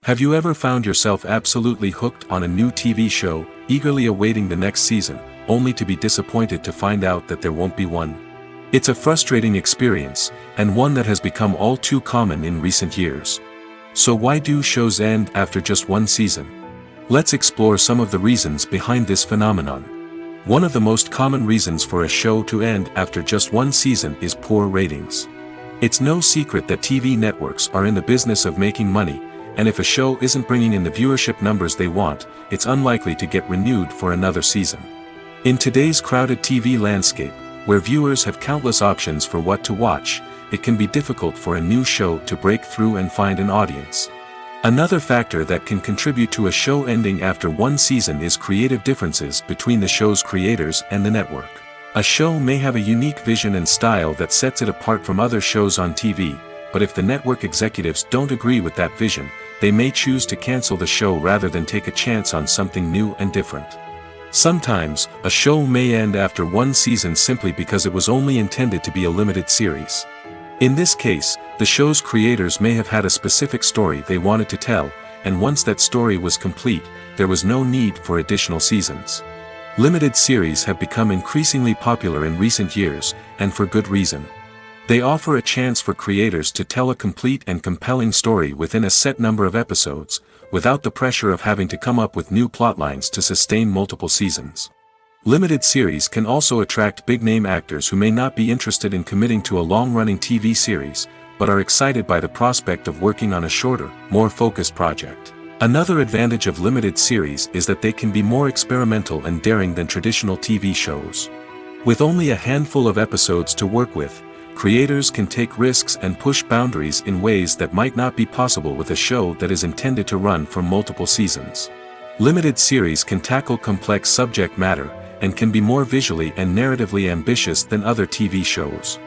Have you ever found yourself absolutely hooked on a new TV show, eagerly awaiting the next season, only to be disappointed to find out that there won't be one? It's a frustrating experience, and one that has become all too common in recent years. So why do shows end after just one season? Let's explore some of the reasons behind this phenomenon. One of the most common reasons for a show to end after just one season is poor ratings. It's no secret that TV networks are in the business of making money, and if a show isn't bringing in the viewership numbers they want, it's unlikely to get renewed for another season. In today's crowded TV landscape, where viewers have countless options for what to watch, it can be difficult for a new show to break through and find an audience. Another factor that can contribute to a show ending after one season is creative differences between the show's creators and the network. A show may have a unique vision and style that sets it apart from other shows on TV, but if the network executives don't agree with that vision, they may choose to cancel the show rather than take a chance on something new and different. Sometimes, a show may end after one season simply because it was only intended to be a limited series. In this case, the show's creators may have had a specific story they wanted to tell, and once that story was complete, there was no need for additional seasons. Limited series have become increasingly popular in recent years, and for good reason. They offer a chance for creators to tell a complete and compelling story within a set number of episodes, without the pressure of having to come up with new plotlines to sustain multiple seasons. Limited series can also attract big-name actors who may not be interested in committing to a long-running TV series, but are excited by the prospect of working on a shorter, more focused project. Another advantage of limited series is that they can be more experimental and daring than traditional TV shows. With only a handful of episodes to work with, creators can take risks and push boundaries in ways that might not be possible with a show that is intended to run for multiple seasons. Limited series can tackle complex subject matter, and can be more visually and narratively ambitious than other TV shows.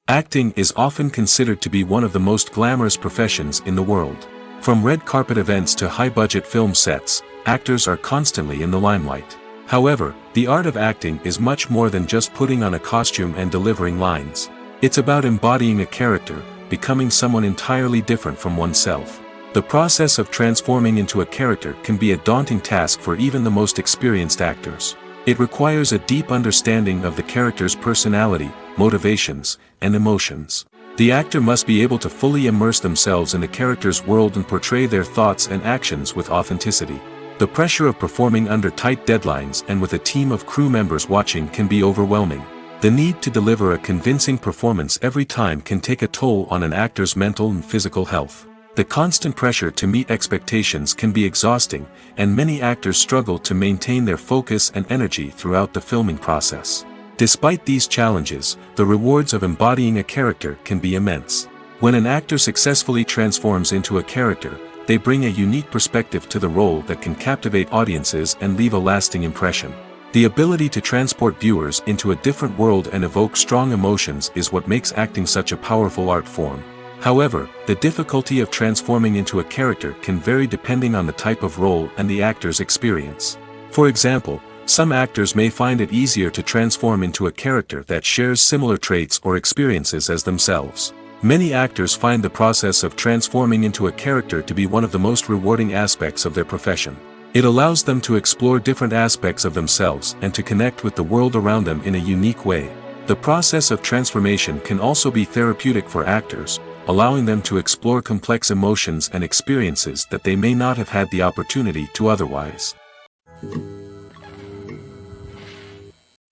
Acting is often considered to be one of the most glamorous professions in the world. From red carpet events to high-budget film sets, actors are constantly in the limelight. However, the art of acting is much more than just putting on a costume and delivering lines. It's about embodying a character, becoming someone entirely different from oneself. The process of transforming into a character can be a daunting task for even the most experienced actors. It requires a deep understanding of the character's personality, motivations, and emotions. The actor must be able to fully immerse themselves in the character's world and portray their thoughts and actions with authenticity. The pressure of performing under tight deadlines and with a team of crew members watching can be overwhelming. The need to deliver a convincing performance every time can take a toll on an actor's mental and physical health. The constant pressure to meet expectations can be exhausting, and many actors struggle to maintain their focus and energy throughout the filming process. Despite these challenges, the rewards of embodying a character can be immense. When an actor successfully transforms into a character, they bring a unique perspective to the role that can captivate audiences and leave a lasting impression. The ability to transport viewers into a different world and evoke strong emotions is what makes acting such a powerful art form. However, the difficulty of transforming into a character can vary depending on the type of role and the actor's experience. For example, some actors may find it easier to transform into a character that shares similar traits or experiences as themselves. Many actors find the process of transforming into a character to be one of the most rewarding aspects of their profession. It allows them to explore different aspects of themselves and to connect with the world around them in a unique way. The process of transformation can also be therapeutic for actors, allowing them to explore complex emotions and experiences that they may not have had the opportunity to otherwise.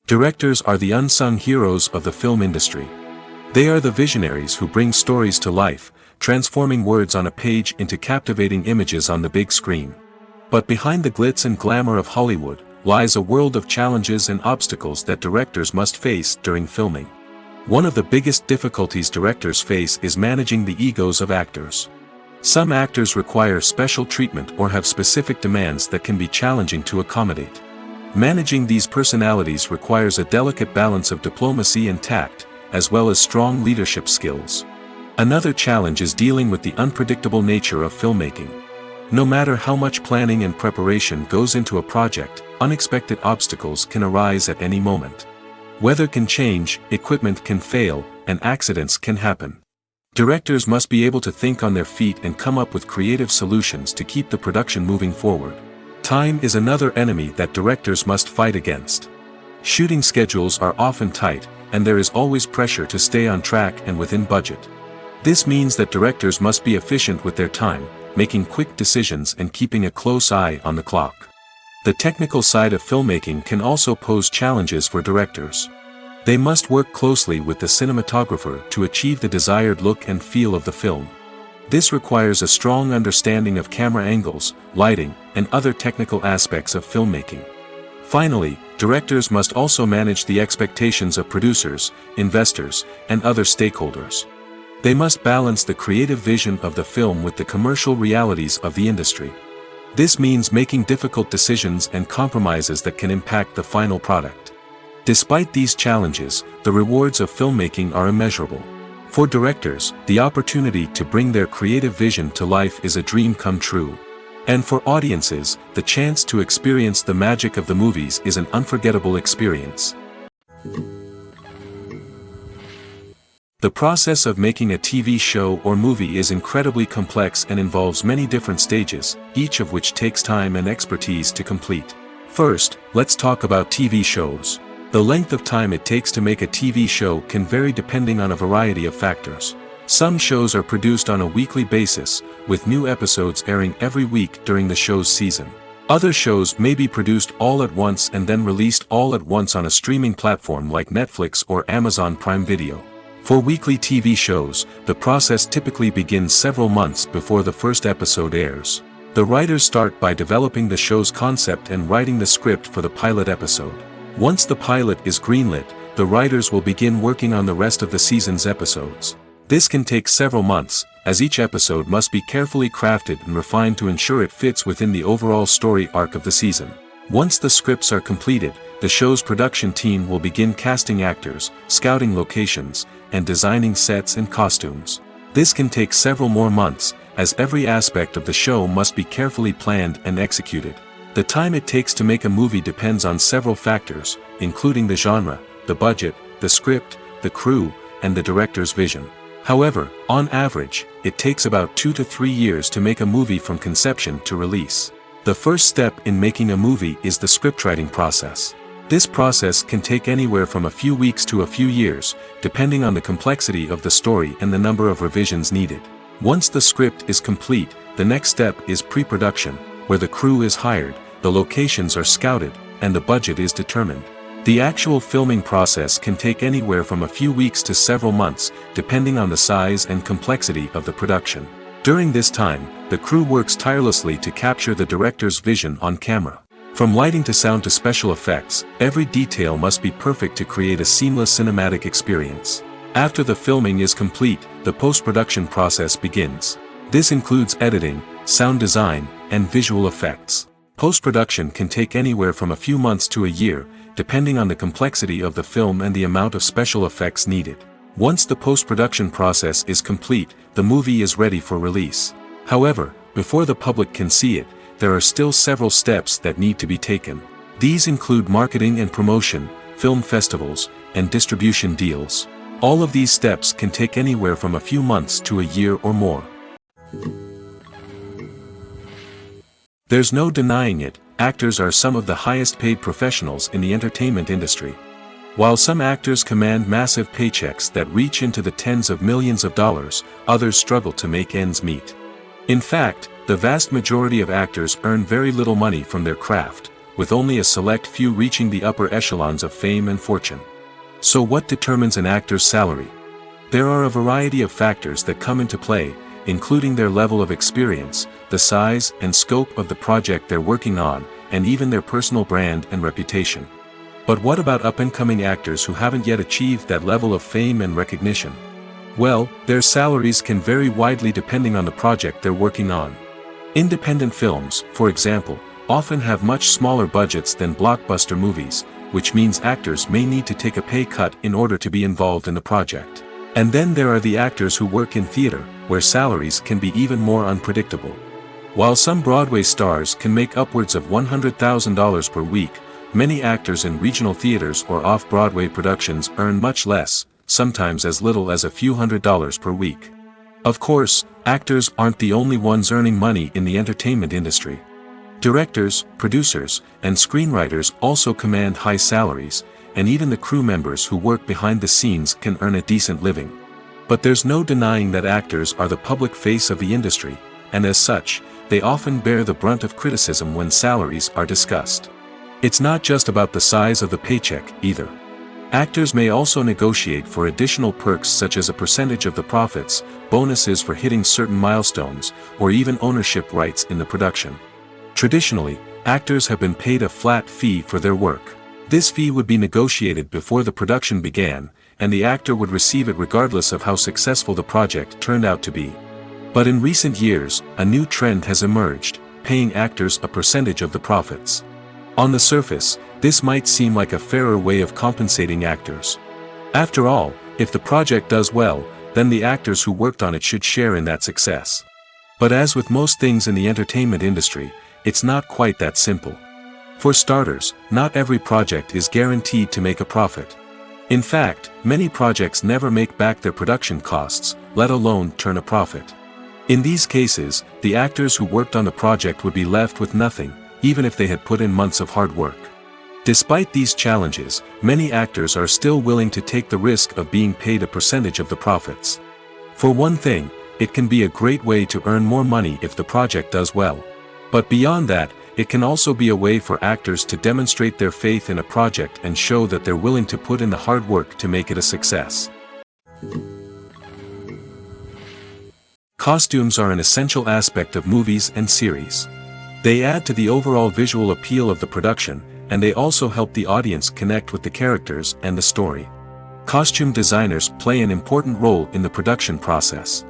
Directors are the unsung heroes of the film industry. They are the visionaries who bring stories to life, transforming words on a page into captivating images on the big screen. But behind the glitz and glamour of Hollywood lies a world of challenges and obstacles that directors must face during filming. One of the biggest difficulties directors face is managing the egos of actors. Some actors require special treatment or have specific demands that can be challenging to accommodate. Managing these personalities requires a delicate balance of diplomacy and tact, as well as strong leadership skills. Another challenge is dealing with the unpredictable nature of filmmaking. No matter how much planning and preparation goes into a project, unexpected obstacles can arise at any moment. Weather can change, equipment can fail, and accidents can happen. Directors must be able to think on their feet and come up with creative solutions to keep the production moving forward. Time is another enemy that directors must fight against. Shooting schedules are often tight, and there is always pressure to stay on track and within budget. This means that directors must be efficient with their time, making quick decisions and keeping a close eye on the clock. The technical side of filmmaking can also pose challenges for directors. They must work closely with the cinematographer to achieve the desired look and feel of the film. This requires a strong understanding of camera angles, lighting, and other technical aspects of filmmaking. Finally, directors must also manage the expectations of producers, investors, and other stakeholders. They must balance the creative vision of the film with the commercial realities of the industry. This means making difficult decisions and compromises that can impact the final product. Despite these challenges, the rewards of filmmaking are immeasurable. For directors, the opportunity to bring their creative vision to life is a dream come true. And for audiences, the chance to experience the magic of the movies is an unforgettable experience. The process of making a TV show or movie is incredibly complex and involves many different stages, each of which takes time and expertise to complete. First, let's talk about TV shows. The length of time it takes to make a TV show can vary depending on a variety of factors. Some shows are produced on a weekly basis, with new episodes airing every week during the show's season. Other shows may be produced all at once and then released all at once on a streaming platform like Netflix or Amazon Prime Video. For weekly TV shows, the process typically begins several months before the first episode airs. The writers start by developing the show's concept and writing the script for the pilot episode. Once the pilot is greenlit, the writers will begin working on the rest of the season's episodes. This can take several months, as each episode must be carefully crafted and refined to ensure it fits within the overall story arc of the season. Once the scripts are completed, the show's production team will begin casting actors, scouting locations, and designing sets and costumes. This can take several more months, as every aspect of the show must be carefully planned and executed. The time it takes to make a movie depends on several factors, including the genre, the budget, the script, the crew, and the director's vision. However, on average, it takes about 2 to 3 years to make a movie from conception to release. The first step in making a movie is the scriptwriting process. This process can take anywhere from a few weeks to a few years, depending on the complexity of the story and the number of revisions needed. Once the script is complete, the next step is pre-production, where the crew is hired, the locations are scouted, and the budget is determined. The actual filming process can take anywhere from a few weeks to several months, depending on the size and complexity of the production. During this time, the crew works tirelessly to capture the director's vision on camera. From lighting to sound to special effects, every detail must be perfect to create a seamless cinematic experience. After the filming is complete, the post-production process begins. This includes editing, sound design, and visual effects. Post-production can take anywhere from a few months to a year, depending on the complexity of the film and the amount of special effects needed. Once the post-production process is complete, the movie is ready for release. However, before the public can see it, there are still several steps that need to be taken. These include marketing and promotion, film festivals, and distribution deals. All of these steps can take anywhere from a few months to a year or more. There's no denying it, actors are some of the highest paid professionals in the entertainment industry. While some actors command massive paychecks that reach into the tens of millions of dollars, others struggle to make ends meet. In fact, the vast majority of actors earn very little money from their craft, with only a select few reaching the upper echelons of fame and fortune. So what determines an actor's salary? There are a variety of factors that come into play, including their level of experience, the size and scope of the project they're working on, and even their personal brand and reputation. But what about up-and-coming actors who haven't yet achieved that level of fame and recognition? Well, their salaries can vary widely depending on the project they're working on. Independent films, for example, often have much smaller budgets than blockbuster movies, which means actors may need to take a pay cut in order to be involved in the project. And then there are the actors who work in theater, where salaries can be even more unpredictable. While some Broadway stars can make upwards of $100,000 per week, many actors in regional theaters or off-Broadway productions earn much less, sometimes as little as a few $100s per week. Of course, actors aren't the only ones earning money in the entertainment industry. Directors, producers, and screenwriters also command high salaries, and even the crew members who work behind the scenes can earn a decent living. But there's no denying that actors are the public face of the industry, and as such, they often bear the brunt of criticism when salaries are discussed. It's not just about the size of the paycheck, either. Actors may also negotiate for additional perks such as a percentage of the profits, bonuses for hitting certain milestones, or even ownership rights in the production. Traditionally, actors have been paid a flat fee for their work. This fee would be negotiated before the production began, and the actor would receive it regardless of how successful the project turned out to be. But in recent years, a new trend has emerged, paying actors a percentage of the profits. On the surface, this might seem like a fairer way of compensating actors. After all, if the project does well, then the actors who worked on it should share in that success. But as with most things in the entertainment industry, it's not quite that simple. For starters, not every project is guaranteed to make a profit. In fact, many projects never make back their production costs, let alone turn a profit. In these cases, the actors who worked on the project would be left with nothing, even if they had put in months of hard work. Despite these challenges, many actors are still willing to take the risk of being paid a percentage of the profits. For one thing, it can be a great way to earn more money if the project does well. But beyond that, it can also be a way for actors to demonstrate their faith in a project and show that they're willing to put in the hard work to make it a success. Costumes are an essential aspect of movies and series. They add to the overall visual appeal of the production, and they also help the audience connect with the characters and the story. Costume designers play an important role in the production process.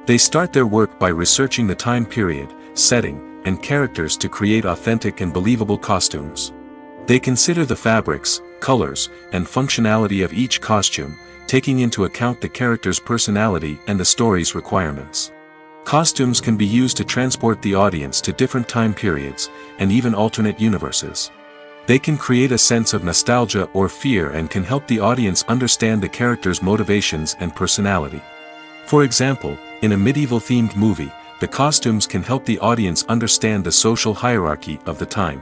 They start their work by researching the time period, setting, and characters to create authentic and believable costumes. They consider the fabrics, colors, and functionality of each costume, taking into account the character's personality and the story's requirements. Costumes can be used to transport the audience to different time periods, and even alternate universes. They can create a sense of nostalgia or fear and can help the audience understand the character's motivations and personality. For example, in a medieval-themed movie, the costumes can help the audience understand the social hierarchy of the time.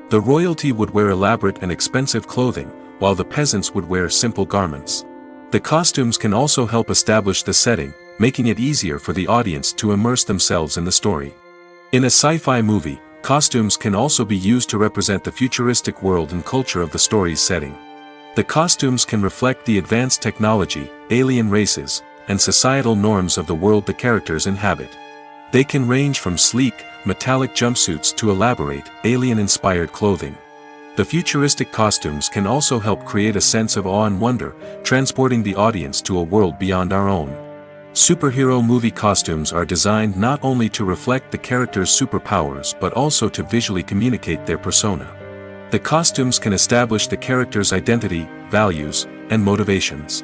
The royalty would wear elaborate and expensive clothing, while the peasants would wear simple garments. The costumes can also help establish the setting, making it easier for the audience to immerse themselves in the story. In a sci-fi movie, costumes can also be used to represent the futuristic world and culture of the story's setting. The costumes can reflect the advanced technology, alien races, and societal norms of the world the characters inhabit. They can range from sleek, metallic jumpsuits to elaborate, alien-inspired clothing. The futuristic costumes can also help create a sense of awe and wonder, transporting the audience to a world beyond our own. Superhero movie costumes are designed not only to reflect the character's superpowers but also to visually communicate their persona. The costumes can establish the character's identity, values, and motivations.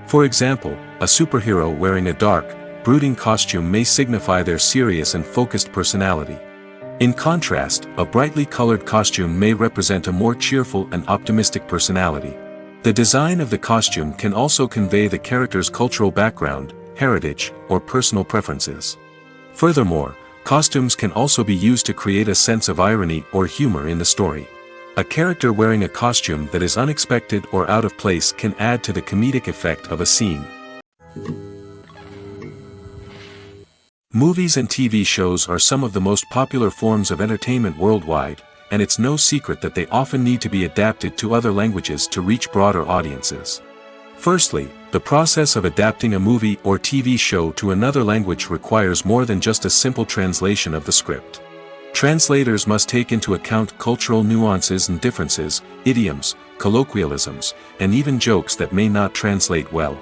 For example, a superhero wearing a dark, brooding costume may signify their serious and focused personality. In contrast, a brightly colored costume may represent a more cheerful and optimistic personality. The design of the costume can also convey the character's cultural background, heritage, or personal preferences. Furthermore, costumes can also be used to create a sense of irony or humor in the story. A character wearing a costume that is unexpected or out of place can add to the comedic effect of a scene. Movies and TV shows are some of the most popular forms of entertainment worldwide, and it's no secret that they often need to be adapted to other languages to reach broader audiences. Firstly, the process of adapting a movie or TV show to another language requires more than just a simple translation of the script. Translators must take into account cultural nuances and differences, idioms, colloquialisms, and even jokes that may not translate well.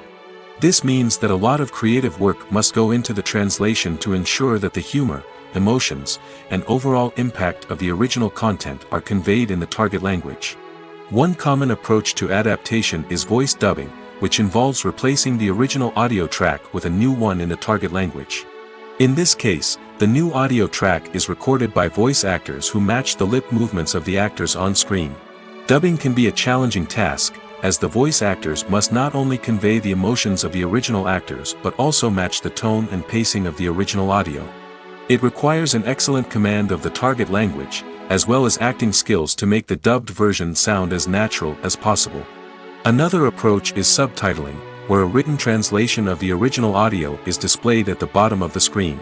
This means that a lot of creative work must go into the translation to ensure that the humor, emotions, and overall impact of the original content are conveyed in the target language. One common approach to adaptation is voice dubbing, which involves replacing the original audio track with a new one in the target language. In this case, the new audio track is recorded by voice actors who match the lip movements of the actors on screen. Dubbing can be a challenging task, as the voice actors must not only convey the emotions of the original actors but also match the tone and pacing of the original audio. It requires an excellent command of the target language, as well as acting skills to make the dubbed version sound as natural as possible. Another approach is subtitling, where a written translation of the original audio is displayed at the bottom of the screen.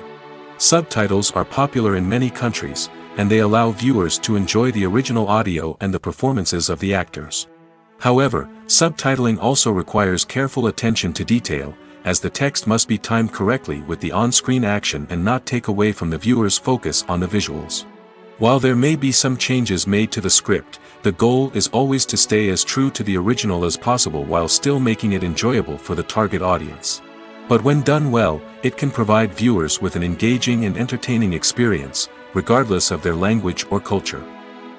Subtitles are popular in many countries, and they allow viewers to enjoy the original audio and the performances of the actors. However, subtitling also requires careful attention to detail, as the text must be timed correctly with the on-screen action and not take away from the viewer's focus on the visuals. While there may be some changes made to the script, the goal is always to stay as true to the original as possible while still making it enjoyable for the target audience. But when done well, it can provide viewers with an engaging and entertaining experience, regardless of their language or culture.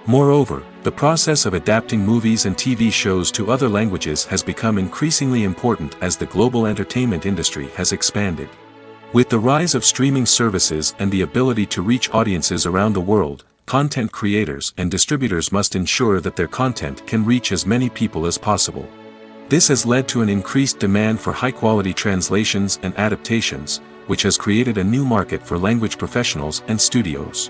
Moreover, the process of adapting movies and TV shows to other languages has become increasingly important as the global entertainment industry has expanded. With the rise of streaming services and the ability to reach audiences around the world, content creators and distributors must ensure that their content can reach as many people as possible. This has led to an increased demand for high-quality translations and adaptations, which has created a new market for language professionals and studios.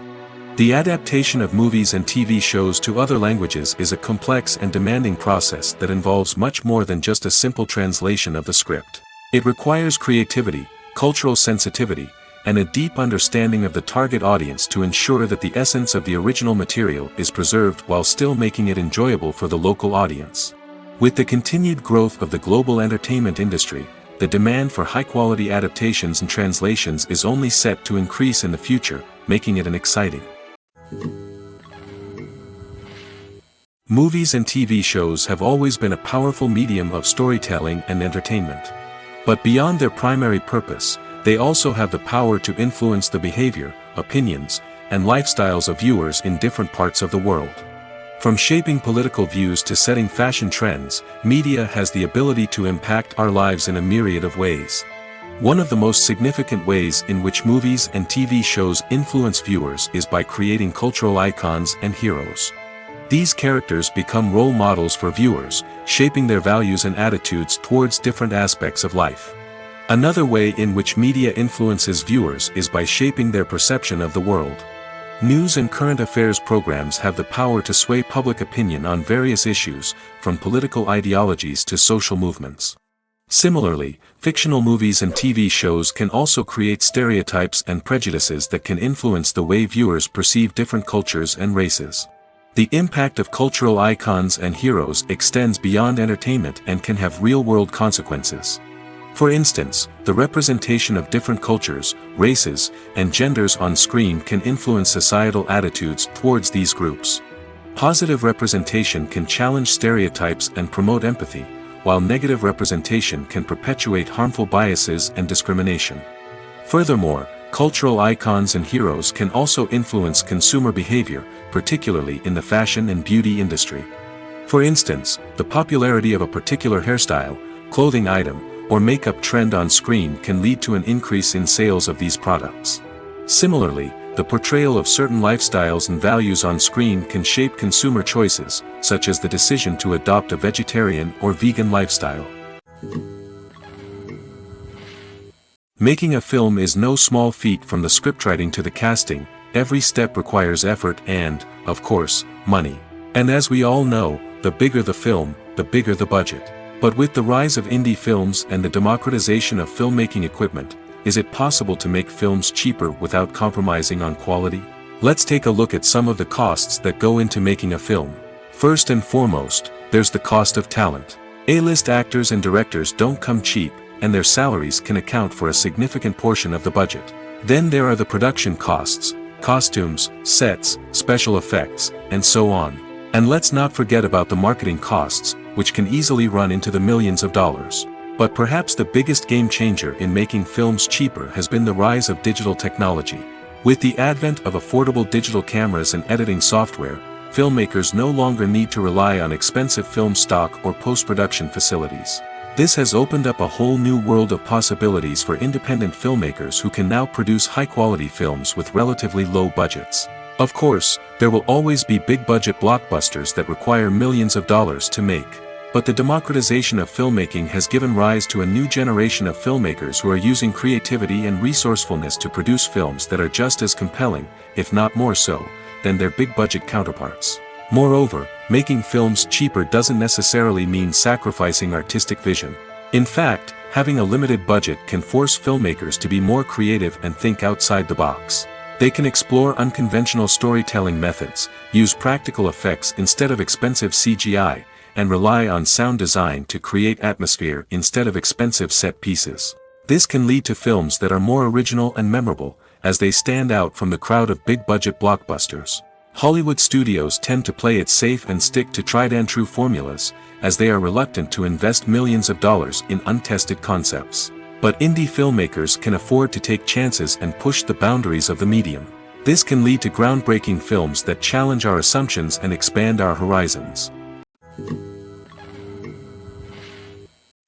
The adaptation of movies and TV shows to other languages is a complex and demanding process that involves much more than just a simple translation of the script. It requires creativity, cultural sensitivity, and a deep understanding of the target audience to ensure that the essence of the original material is preserved while still making it enjoyable for the local audience. With the continued growth of the global entertainment industry, the demand for high-quality adaptations and translations is only set to increase in the future, making it an exciting. Movies and TV shows have always been a powerful medium of storytelling and entertainment. But beyond their primary purpose, they also have the power to influence the behavior, opinions, and lifestyles of viewers in different parts of the world. From shaping political views to setting fashion trends, media has the ability to impact our lives in a myriad of ways. One of the most significant ways in which movies and TV shows influence viewers is by creating cultural icons and heroes. These characters become role models for viewers, shaping their values and attitudes towards different aspects of life. Another way in which media influences viewers is by shaping their perception of the world. News and current affairs programs have the power to sway public opinion on various issues, from political ideologies to social movements. Similarly, fictional movies and TV shows can also create stereotypes and prejudices that can influence the way viewers perceive different cultures and races. The impact of cultural icons and heroes extends beyond entertainment and can have real-world consequences. For instance, the representation of different cultures, races, and genders on screen can influence societal attitudes towards these groups. Positive representation can challenge stereotypes and promote empathy, while negative representation can perpetuate harmful biases and discrimination. Furthermore, cultural icons and heroes can also influence consumer behavior, particularly in the fashion and beauty industry. For instance, the popularity of a particular hairstyle, clothing item, or makeup trend on screen can lead to an increase in sales of these products. Similarly, the portrayal of certain lifestyles and values on screen can shape consumer choices, such as the decision to adopt a vegetarian or vegan lifestyle. Making a film is no small feat. From the scriptwriting to the casting, every step requires effort and, of course, money. And as we all know, the bigger the film, the bigger the budget. But with the rise of indie films and the democratization of filmmaking equipment, is it possible to make films cheaper without compromising on quality? Let's take a look at some of the costs that go into making a film. First and foremost, there's the cost of talent. A-list actors and directors don't come cheap, and their salaries can account for a significant portion of the budget. Then there are the production costs, costumes, sets, special effects, and so on. And let's not forget about the marketing costs, which can easily run into the millions of dollars. But perhaps the biggest game changer in making films cheaper has been the rise of digital technology. With the advent of affordable digital cameras and editing software, filmmakers no longer need to rely on expensive film stock or post-production facilities. This has opened up a whole new world of possibilities for independent filmmakers who can now produce high-quality films with relatively low budgets. Of course, there will always be big-budget blockbusters that require millions of dollars to make. But the democratization of filmmaking has given rise to a new generation of filmmakers who are using creativity and resourcefulness to produce films that are just as compelling, if not more so, than their big-budget counterparts. Moreover, making films cheaper doesn't necessarily mean sacrificing artistic vision. In fact, having a limited budget can force filmmakers to be more creative and think outside the box. They can explore unconventional storytelling methods, use practical effects instead of expensive CGI, and rely on sound design to create atmosphere instead of expensive set pieces. This can lead to films that are more original and memorable, as they stand out from the crowd of big-budget blockbusters. Hollywood studios tend to play it safe and stick to tried-and-true formulas, as they are reluctant to invest millions of dollars in untested concepts. But indie filmmakers can afford to take chances and push the boundaries of the medium. This can lead to groundbreaking films that challenge our assumptions and expand our horizons.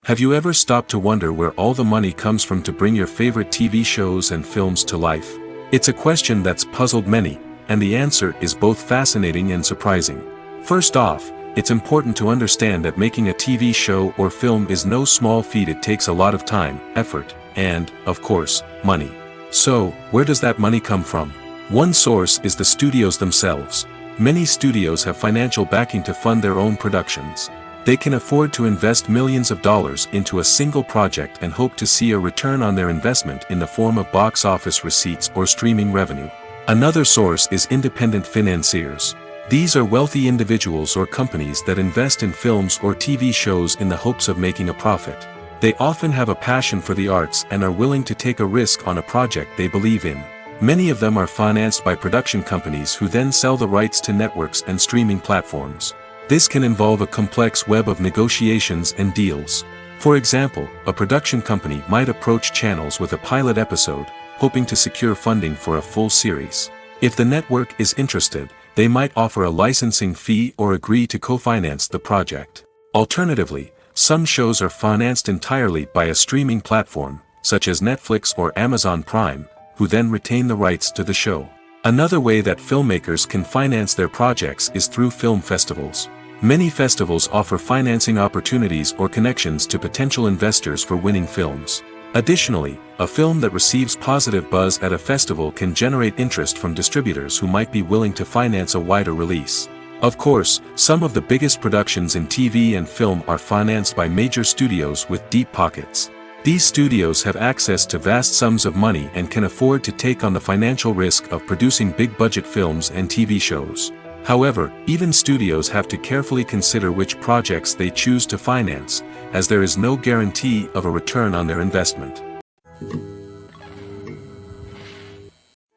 Have you ever stopped to wonder where all the money comes from to bring your favorite TV shows and films to life? It's a question that's puzzled many, and the answer is both fascinating and surprising. First off, it's important to understand that making a TV show or film is no small feat. It takes a lot of time, effort, and, of course, money. So, where does that money come from? One source is the studios themselves. Many studios have financial backing to fund their own productions. They can afford to invest millions of dollars into a single project and hope to see a return on their investment in the form of box office receipts or streaming revenue. Another source is independent financiers. These are wealthy individuals or companies that invest in films or TV shows in the hopes of making a profit. They often have a passion for the arts and are willing to take a risk on a project they believe in. Many of them are financed by production companies who then sell the rights to networks and streaming platforms. This can involve a complex web of negotiations and deals. For example, a production company might approach channels with a pilot episode, hoping to secure funding for a full series. If the network is interested, they might offer a licensing fee or agree to co-finance the project. Alternatively, some shows are financed entirely by a streaming platform, such as Netflix or Amazon Prime, who then retain the rights to the show. Another way that filmmakers can finance their projects is through film festivals. Many festivals offer financing opportunities or connections to potential investors for winning films. Additionally, a film that receives positive buzz at a festival can generate interest from distributors who might be willing to finance a wider release. Of course, some of the biggest productions in TV and film are financed by major studios with deep pockets. These studios have access to vast sums of money and can afford to take on the financial risk of producing big-budget films and TV shows. However, even studios have to carefully consider which projects they choose to finance, as there is no guarantee of a return on their investment.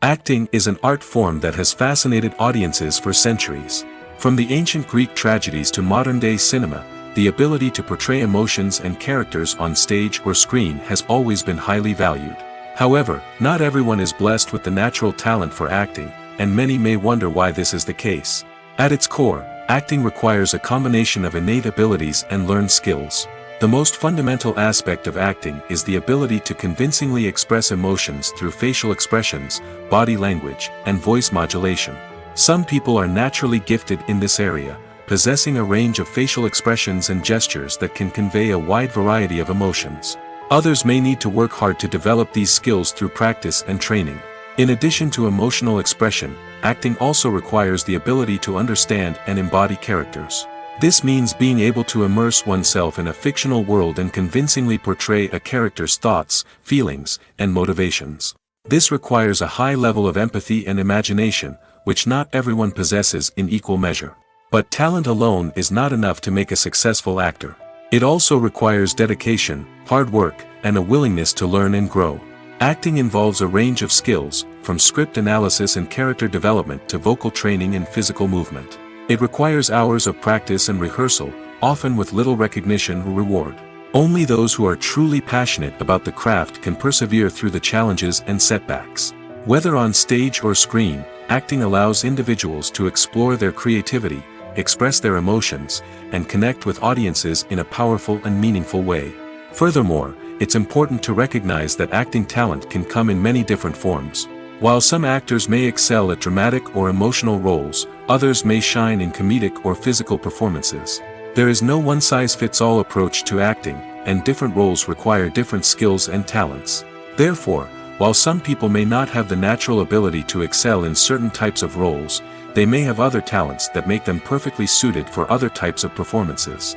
Acting is an art form that has fascinated audiences for centuries. From the ancient Greek tragedies to modern-day cinema, the ability to portray emotions and characters on stage or screen has always been highly valued. However, not everyone is blessed with the natural talent for acting, and many may wonder why this is the case. At its core, acting requires a combination of innate abilities and learned skills. The most fundamental aspect of acting is the ability to convincingly express emotions through facial expressions, body language, and voice modulation. Some people are naturally gifted in this area, possessing a range of facial expressions and gestures that can convey a wide variety of emotions. Others may need to work hard to develop these skills through practice and training. In addition to emotional expression, acting also requires the ability to understand and embody characters. This means being able to immerse oneself in a fictional world and convincingly portray a character's thoughts, feelings, and motivations. This requires a high level of empathy and imagination, which not everyone possesses in equal measure. But talent alone is not enough to make a successful actor. It also requires dedication, hard work, and a willingness to learn and grow. Acting involves a range of skills, from script analysis and character development to vocal training and physical movement. It requires hours of practice and rehearsal, often with little recognition or reward. Only those who are truly passionate about the craft can persevere through the challenges and setbacks. Whether on stage or screen, acting allows individuals to explore their creativity, express their emotions, and connect with audiences in a powerful and meaningful way. Furthermore, it's important to recognize that acting talent can come in many different forms. While some actors may excel at dramatic or emotional roles, others may shine in comedic or physical performances. There is no one-size-fits-all approach to acting, and different roles require different skills and talents. Therefore, while some people may not have the natural ability to excel in certain types of roles, they may have other talents that make them perfectly suited for other types of performances.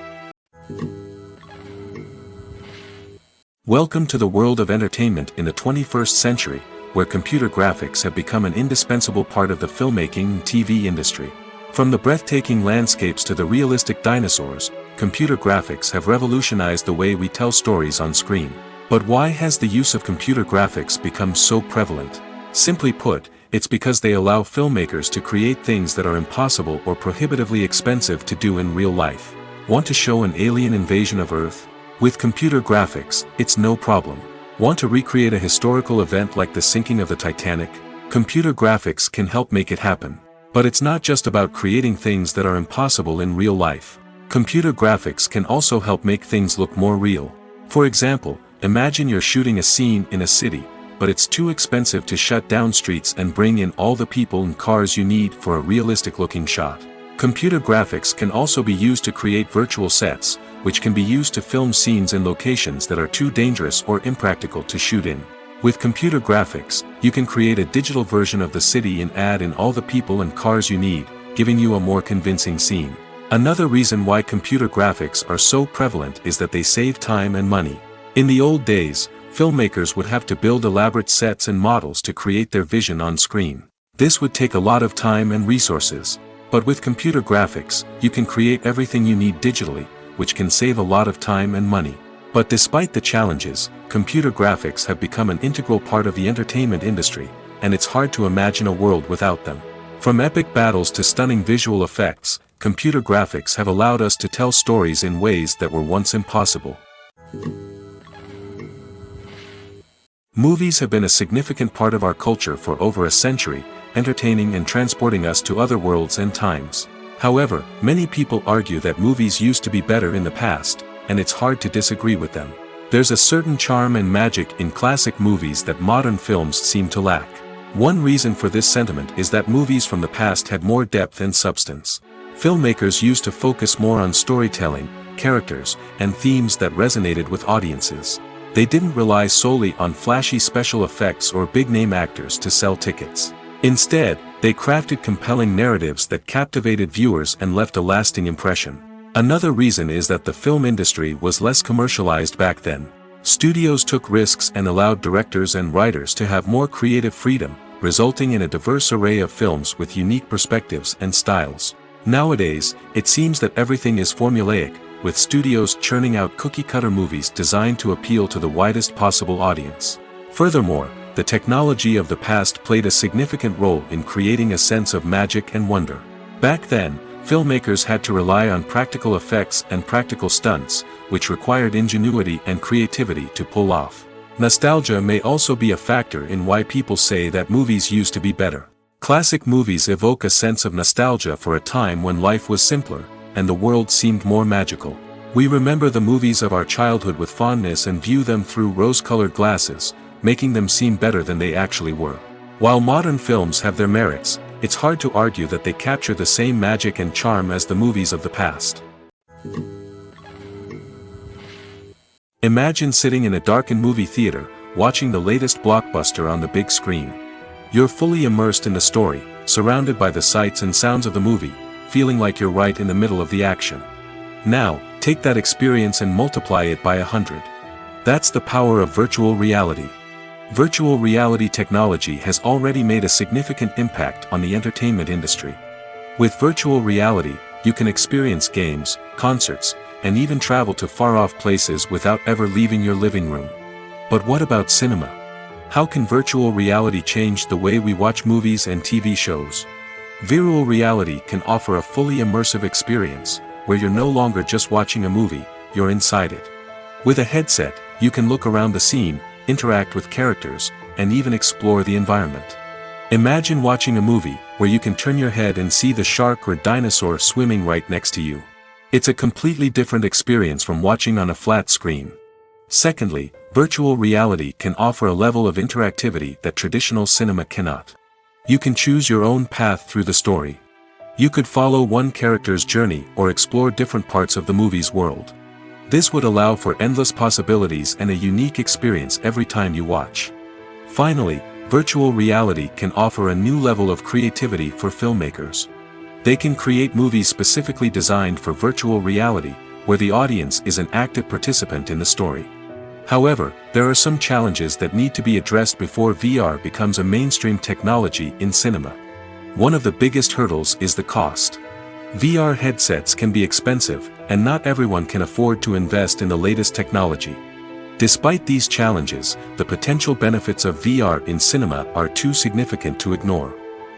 Welcome to the world of entertainment in the 21st century, where computer graphics have become an indispensable part of the filmmaking and TV industry. From the breathtaking landscapes to the realistic dinosaurs, computer graphics have revolutionized the way we tell stories on screen. But why has the use of computer graphics become so prevalent? Simply put, it's because they allow filmmakers to create things that are impossible or prohibitively expensive to do in real life. Want to show an alien invasion of Earth? With computer graphics, it's no problem. Want to recreate a historical event like the sinking of the Titanic? Computer graphics can help make it happen. But it's not just about creating things that are impossible in real life. Computer graphics can also help make things look more real. For example, imagine you're shooting a scene in a city, but it's too expensive to shut down streets and bring in all the people and cars you need for a realistic-looking shot. Computer graphics can also be used to create virtual sets, which can be used to film scenes in locations that are too dangerous or impractical to shoot in. With computer graphics, you can create a digital version of the city and add in all the people and cars you need, giving you a more convincing scene. Another reason why computer graphics are so prevalent is that they save time and money. In the old days, filmmakers would have to build elaborate sets and models to create their vision on screen. This would take a lot of time and resources. But with computer graphics, you can create everything you need digitally, which can save a lot of time and money. But despite the challenges, computer graphics have become an integral part of the entertainment industry, and it's hard to imagine a world without them. From epic battles to stunning visual effects, computer graphics have allowed us to tell stories in ways that were once impossible. Movies have been a significant part of our culture for over a century, entertaining and transporting us to other worlds and times. However, many people argue that movies used to be better in the past, and it's hard to disagree with them. There's a certain charm and magic in classic movies that modern films seem to lack. One reason for this sentiment is that movies from the past had more depth and substance. Filmmakers used to focus more on storytelling, characters, and themes that resonated with audiences. They didn't rely solely on flashy special effects or big-name actors to sell tickets. Instead, they crafted compelling narratives that captivated viewers and left a lasting impression. Another reason is that the film industry was less commercialized back then. Studios took risks and allowed directors and writers to have more creative freedom, resulting in a diverse array of films with unique perspectives and styles. Nowadays, it seems that everything is formulaic, with studios churning out cookie-cutter movies designed to appeal to the widest possible audience. Furthermore, the technology of the past played a significant role in creating a sense of magic and wonder. Back then, filmmakers had to rely on practical effects and practical stunts, which required ingenuity and creativity to pull off. Nostalgia may also be a factor in why people say that movies used to be better. Classic movies evoke a sense of nostalgia for a time when life was simpler, and the world seemed more magical. We remember the movies of our childhood with fondness and view them through rose-colored glasses, making them seem better than they actually were. While modern films have their merits, it's hard to argue that they capture the same magic and charm as the movies of the past. Imagine sitting in a darkened movie theater, watching the latest blockbuster on the big screen. You're fully immersed in the story, surrounded by the sights and sounds of the movie, feeling like you're right in the middle of the action. Now, take that experience and multiply it by 100. That's the power of virtual reality. Virtual reality technology has already made a significant impact on the entertainment industry. With virtual reality, you can experience games, concerts, and even travel to far-off places without ever leaving your living room. But what about cinema? How can virtual reality change the way we watch movies and TV shows? Virtual reality can offer a fully immersive experience, where you're no longer just watching a movie, you're inside it. With a headset, you can look around the scene, interact with characters, and even explore the environment. Imagine watching a movie where you can turn your head and see the shark or dinosaur swimming right next to you. It's a completely different experience from watching on a flat screen. Secondly, virtual reality can offer a level of interactivity that traditional cinema cannot. You can choose your own path through the story. You could follow one character's journey or explore different parts of the movie's world. This would allow for endless possibilities and a unique experience every time you watch. Finally, virtual reality can offer a new level of creativity for filmmakers. They can create movies specifically designed for virtual reality, where the audience is an active participant in the story. However, there are some challenges that need to be addressed before VR becomes a mainstream technology in cinema. One of the biggest hurdles is the cost. VR headsets can be expensive, and not everyone can afford to invest in the latest technology. Despite these challenges, the potential benefits of VR in cinema are too significant to ignore.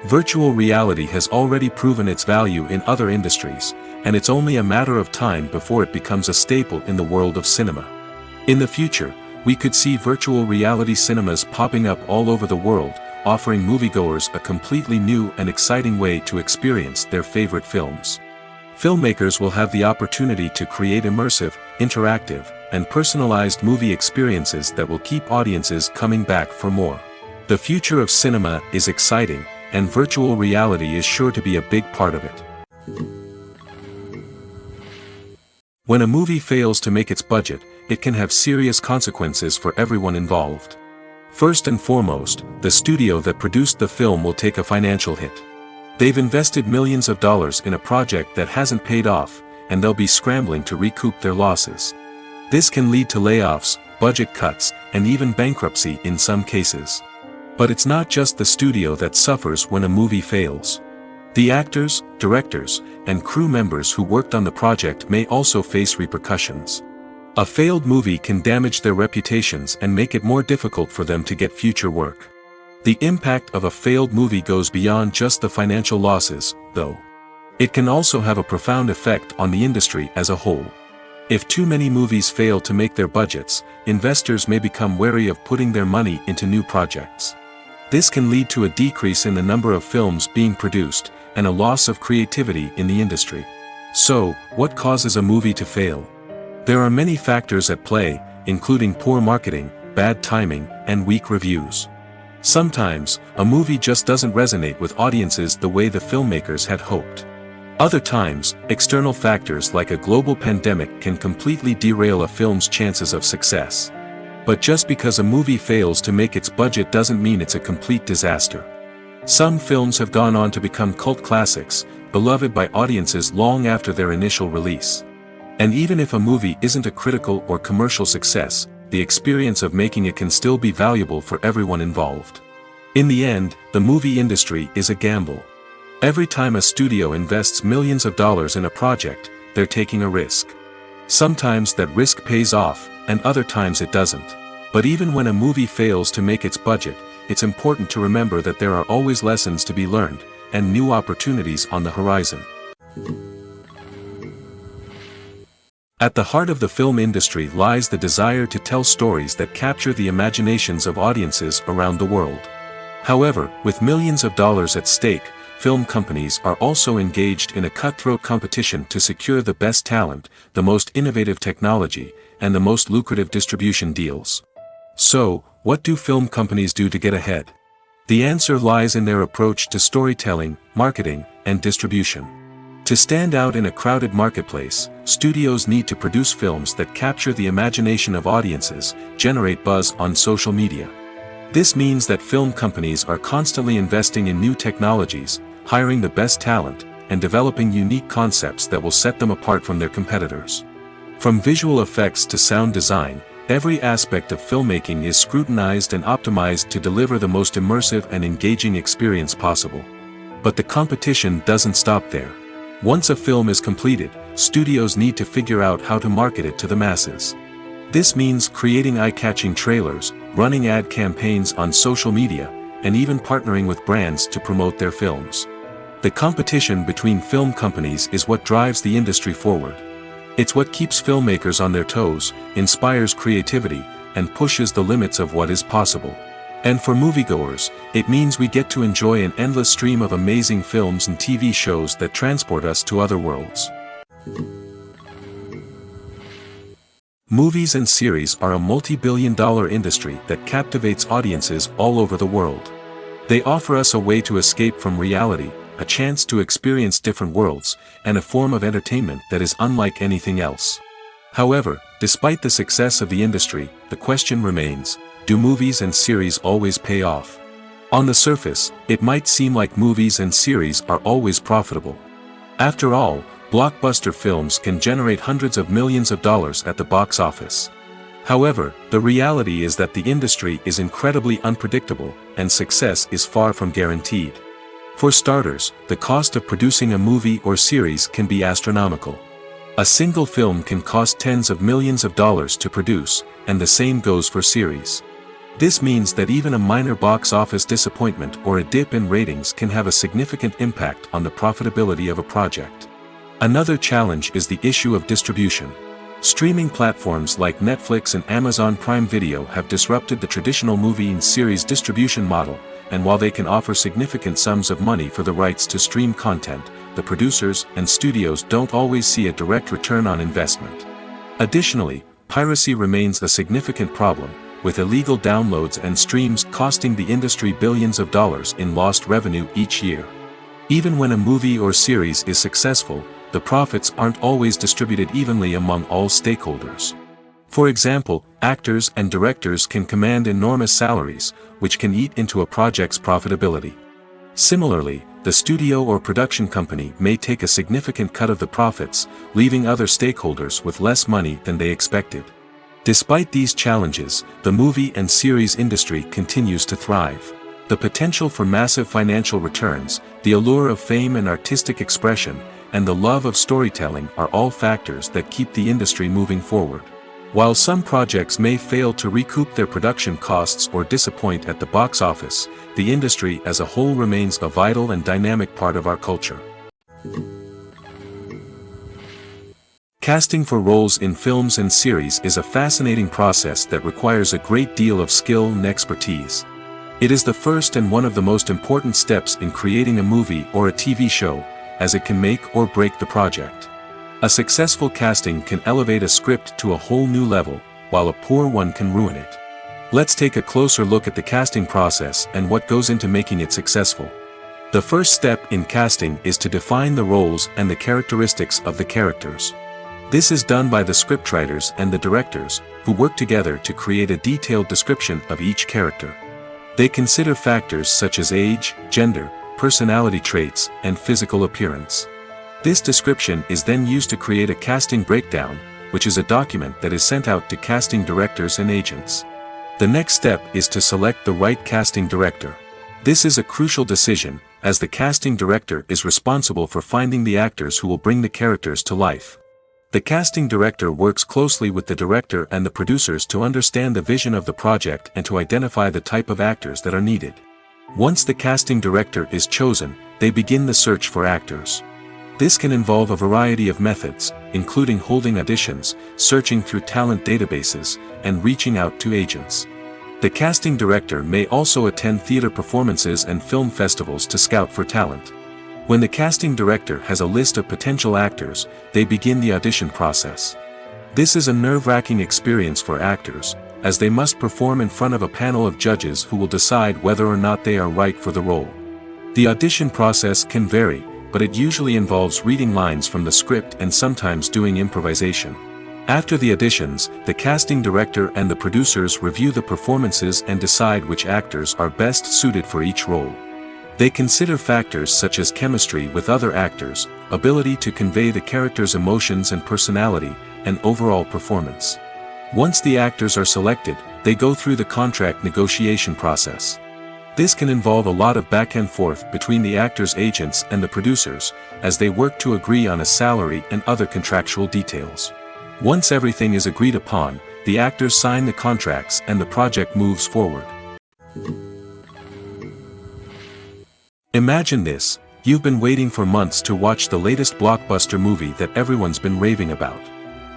Virtual reality has already proven its value in other industries, and it's only a matter of time before it becomes a staple in the world of cinema. In the future, we could see virtual reality cinemas popping up all over the world, offering moviegoers a completely new and exciting way to experience their favorite films. Filmmakers will have the opportunity to create immersive, interactive, and personalized movie experiences that will keep audiences coming back for more. The future of cinema is exciting, and virtual reality is sure to be a big part of it. When a movie fails to make its budget, it can have serious consequences for everyone involved. First and foremost, the studio that produced the film will take a financial hit. They've invested millions of dollars in a project that hasn't paid off, and they'll be scrambling to recoup their losses. This can lead to layoffs, budget cuts, and even bankruptcy in some cases. But it's not just the studio that suffers when a movie fails. The actors, directors, and crew members who worked on the project may also face repercussions. A failed movie can damage their reputations and make it more difficult for them to get future work. The impact of a failed movie goes beyond just the financial losses, though. It can also have a profound effect on the industry as a whole. If too many movies fail to make their budgets, investors may become wary of putting their money into new projects. This can lead to a decrease in the number of films being produced, and a loss of creativity in the industry. So, what causes a movie to fail? There are many factors at play, including poor marketing, bad timing, and weak reviews. Sometimes, a movie just doesn't resonate with audiences the way the filmmakers had hoped. Other times, external factors like a global pandemic can completely derail a film's chances of success. But just because a movie fails to make its budget doesn't mean it's a complete disaster. Some films have gone on to become cult classics, beloved by audiences long after their initial release. And even if a movie isn't a critical or commercial success, the experience of making it can still be valuable for everyone involved. In the end, the movie industry is a gamble. Every time a studio invests millions of dollars in a project, they're taking a risk. Sometimes that risk pays off, and other times it doesn't. But even when a movie fails to make its budget, it's important to remember that there are always lessons to be learned, and new opportunities on the horizon. At the heart of the film industry lies the desire to tell stories that capture the imaginations of audiences around the world. However, with millions of dollars at stake, film companies are also engaged in a cutthroat competition to secure the best talent, the most innovative technology, and the most lucrative distribution deals. So, what do film companies do to get ahead? The answer lies in their approach to storytelling, marketing, and distribution. To stand out in a crowded marketplace, studios need to produce films that capture the imagination of audiences, generate buzz on social media. This means that film companies are constantly investing in new technologies, hiring the best talent, and developing unique concepts that will set them apart from their competitors. From visual effects to sound design, every aspect of filmmaking is scrutinized and optimized to deliver the most immersive and engaging experience possible. But the competition doesn't stop there. Once a film is completed, studios need to figure out how to market it to the masses. This means creating eye-catching trailers, running ad campaigns on social media, and even partnering with brands to promote their films. The competition between film companies is what drives the industry forward. It's what keeps filmmakers on their toes, inspires creativity, and pushes the limits of what is possible. And for moviegoers, it means we get to enjoy an endless stream of amazing films and TV shows that transport us to other worlds. Movies and series are a multi-billion-dollar industry that captivates audiences all over the world. They offer us a way to escape from reality, a chance to experience different worlds, and a form of entertainment that is unlike anything else. However, despite the success of the industry, the question remains, do movies and series always pay off? On the surface, it might seem like movies and series are always profitable. After all, blockbuster films can generate hundreds of millions of dollars at the box office. However, the reality is that the industry is incredibly unpredictable, and success is far from guaranteed. For starters, the cost of producing a movie or series can be astronomical. A single film can cost tens of millions of dollars to produce, and the same goes for series. This means that even a minor box office disappointment or a dip in ratings can have a significant impact on the profitability of a project. Another challenge is the issue of distribution. Streaming platforms like Netflix and Amazon Prime Video have disrupted the traditional movie and series distribution model, and while they can offer significant sums of money for the rights to stream content, the producers and studios don't always see a direct return on investment. Additionally, piracy remains a significant problem, with illegal downloads and streams costing the industry billions of dollars in lost revenue each year. Even when a movie or series is successful, the profits aren't always distributed evenly among all stakeholders. For example, actors and directors can command enormous salaries, which can eat into a project's profitability. Similarly, the studio or production company may take a significant cut of the profits, leaving other stakeholders with less money than they expected. Despite these challenges, the movie and series industry continues to thrive. The potential for massive financial returns, the allure of fame and artistic expression, and the love of storytelling are all factors that keep the industry moving forward. While some projects may fail to recoup their production costs or disappoint at the box office, the industry as a whole remains a vital and dynamic part of our culture. Casting for roles in films and series is a fascinating process that requires a great deal of skill and expertise. It is the first and one of the most important steps in creating a movie or a TV show, as it can make or break the project. A successful casting can elevate a script to a whole new level, while a poor one can ruin it. Let's take a closer look at the casting process and what goes into making it successful. The first step in casting is to define the roles and the characteristics of the characters. This is done by the scriptwriters and the directors, who work together to create a detailed description of each character. They consider factors such as age, gender, personality traits, and physical appearance. This description is then used to create a casting breakdown, which is a document that is sent out to casting directors and agents. The next step is to select the right casting director. This is a crucial decision, as the casting director is responsible for finding the actors who will bring the characters to life. The casting director works closely with the director and the producers to understand the vision of the project and to identify the type of actors that are needed. Once the casting director is chosen, they begin the search for actors. This can involve a variety of methods, including holding auditions, searching through talent databases, and reaching out to agents. The casting director may also attend theater performances and film festivals to scout for talent. When the casting director has a list of potential actors, they begin the audition process. This is a nerve-wracking experience for actors, as they must perform in front of a panel of judges who will decide whether or not they are right for the role. The audition process can vary, but it usually involves reading lines from the script and sometimes doing improvisation. After the auditions, the casting director and the producers review the performances and decide which actors are best suited for each role. They consider factors such as chemistry with other actors, ability to convey the character's emotions and personality, and overall performance. Once the actors are selected, they go through the contract negotiation process. This can involve a lot of back and forth between the actors' agents and the producers, as they work to agree on a salary and other contractual details. Once everything is agreed upon, the actors sign the contracts and the project moves forward. Imagine this: you've been waiting for months to watch the latest blockbuster movie that everyone's been raving about.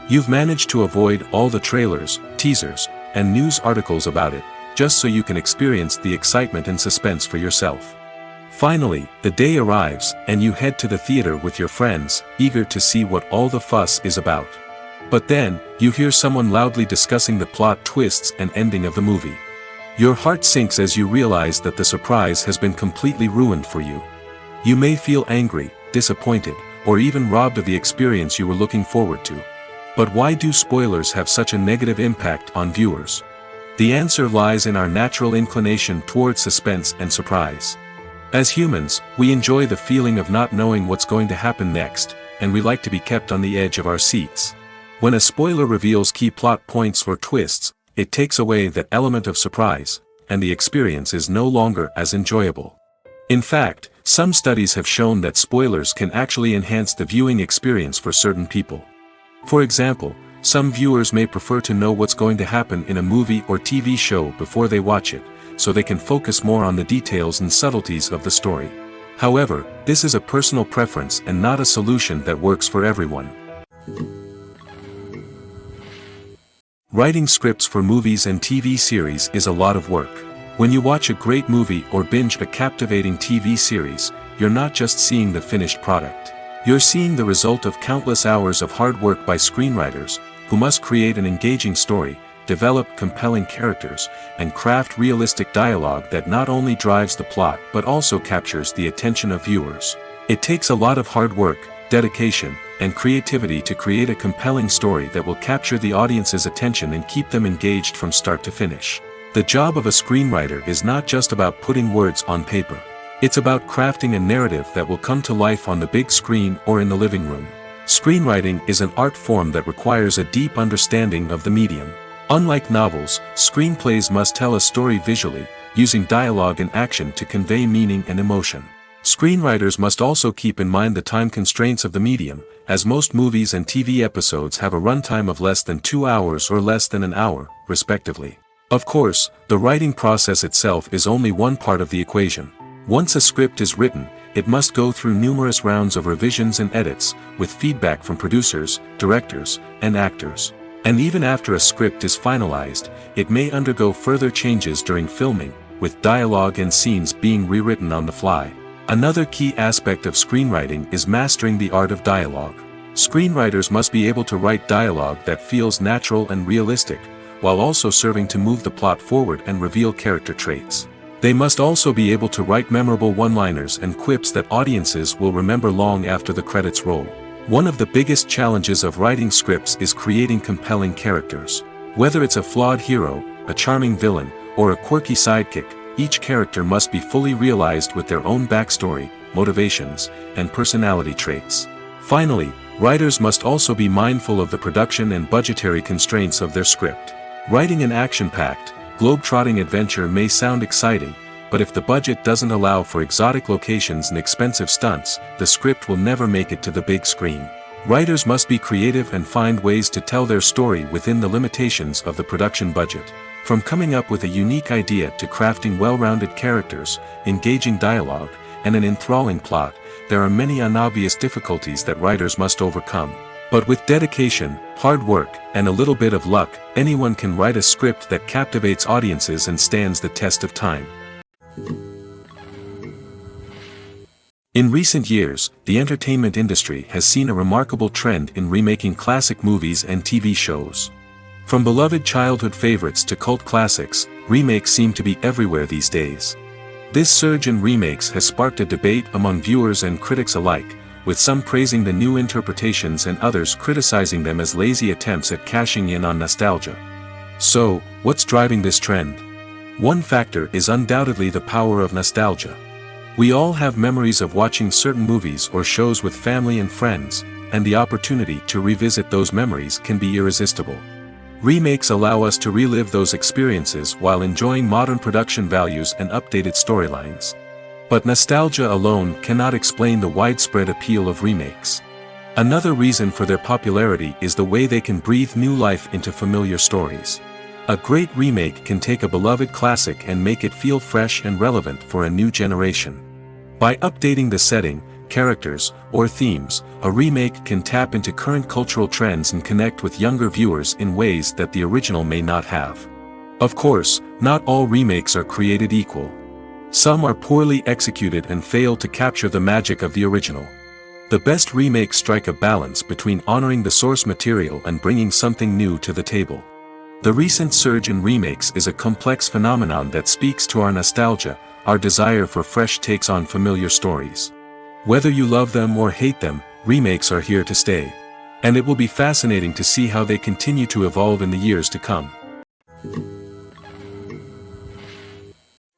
You've managed to avoid all the trailers, teasers, and news articles about it, just so you can experience the excitement and suspense for yourself. Finally, the day arrives, and you head to the theater with your friends, eager to see what all the fuss is about. But then, you hear someone loudly discussing the plot twists and ending of the movie. Your heart sinks as you realize that the surprise has been completely ruined for you. You may feel angry, disappointed, or even robbed of the experience you were looking forward to. But why do spoilers have such a negative impact on viewers? The answer lies in our natural inclination towards suspense and surprise. As humans, we enjoy the feeling of not knowing what's going to happen next, and we like to be kept on the edge of our seats. When a spoiler reveals key plot points or twists, it takes away that element of surprise, and the experience is no longer as enjoyable. In fact, some studies have shown that spoilers can actually enhance the viewing experience for certain people. For example, some viewers may prefer to know what's going to happen in a movie or TV show before they watch it, so they can focus more on the details and subtleties of the story. However, this is a personal preference and not a solution that works for everyone. Writing scripts for movies and TV series is a lot of work. When you watch a great movie or binge a captivating TV series, you're not just seeing the finished product. You're seeing the result of countless hours of hard work by screenwriters, who must create an engaging story, develop compelling characters, and craft realistic dialogue that not only drives the plot but also captures the attention of viewers. It takes a lot of hard work, dedication, and creativity to create a compelling story that will capture the audience's attention and keep them engaged from start to finish. The job of a screenwriter is not just about putting words on paper. It's about crafting a narrative that will come to life on the big screen or in the living room. Screenwriting is an art form that requires a deep understanding of the medium. Unlike novels, screenplays must tell a story visually, using dialogue and action to convey meaning and emotion. Screenwriters must also keep in mind the time constraints of the medium, as most movies and TV episodes have a runtime of less than 2 hours or less than an hour, respectively. Of course, the writing process itself is only one part of the equation. Once a script is written, it must go through numerous rounds of revisions and edits, with feedback from producers, directors, and actors. And even after a script is finalized, it may undergo further changes during filming, with dialogue and scenes being rewritten on the fly. Another key aspect of screenwriting is mastering the art of dialogue. Screenwriters must be able to write dialogue that feels natural and realistic, while also serving to move the plot forward and reveal character traits. They must also be able to write memorable one-liners and quips that audiences will remember long after the credits roll. One of the biggest challenges of writing scripts is creating compelling characters. Whether it's a flawed hero, a charming villain, or a quirky sidekick, each character must be fully realized with their own backstory, motivations, and personality traits. Finally, writers must also be mindful of the production and budgetary constraints of their script. Writing an action-packed, globe-trotting adventure may sound exciting, but if the budget doesn't allow for exotic locations and expensive stunts, the script will never make it to the big screen. Writers must be creative and find ways to tell their story within the limitations of the production budget. From coming up with a unique idea to crafting well-rounded characters, engaging dialogue, and an enthralling plot, there are many unobvious difficulties that writers must overcome. But with dedication, hard work, and a little bit of luck, anyone can write a script that captivates audiences and stands the test of time. In recent years, the entertainment industry has seen a remarkable trend in remaking classic movies and TV shows. From beloved childhood favorites to cult classics, remakes seem to be everywhere these days. This surge in remakes has sparked a debate among viewers and critics alike, with some praising the new interpretations and others criticizing them as lazy attempts at cashing in on nostalgia. So, what's driving this trend? One factor is undoubtedly the power of nostalgia. We all have memories of watching certain movies or shows with family and friends, and the opportunity to revisit those memories can be irresistible. Remakes allow us to relive those experiences while enjoying modern production values and updated storylines. But nostalgia alone cannot explain the widespread appeal of remakes. Another reason for their popularity is the way they can breathe new life into familiar stories. A great remake can take a beloved classic and make it feel fresh and relevant for a new generation. By updating the setting, characters, or themes, a remake can tap into current cultural trends and connect with younger viewers in ways that the original may not have. Of course, not all remakes are created equal. Some are poorly executed and fail to capture the magic of the original. The best remakes strike a balance between honoring the source material and bringing something new to the table. The recent surge in remakes is a complex phenomenon that speaks to our nostalgia, our desire for fresh takes on familiar stories. Whether you love them or hate them, remakes are here to stay. And it will be fascinating to see how they continue to evolve in the years to come.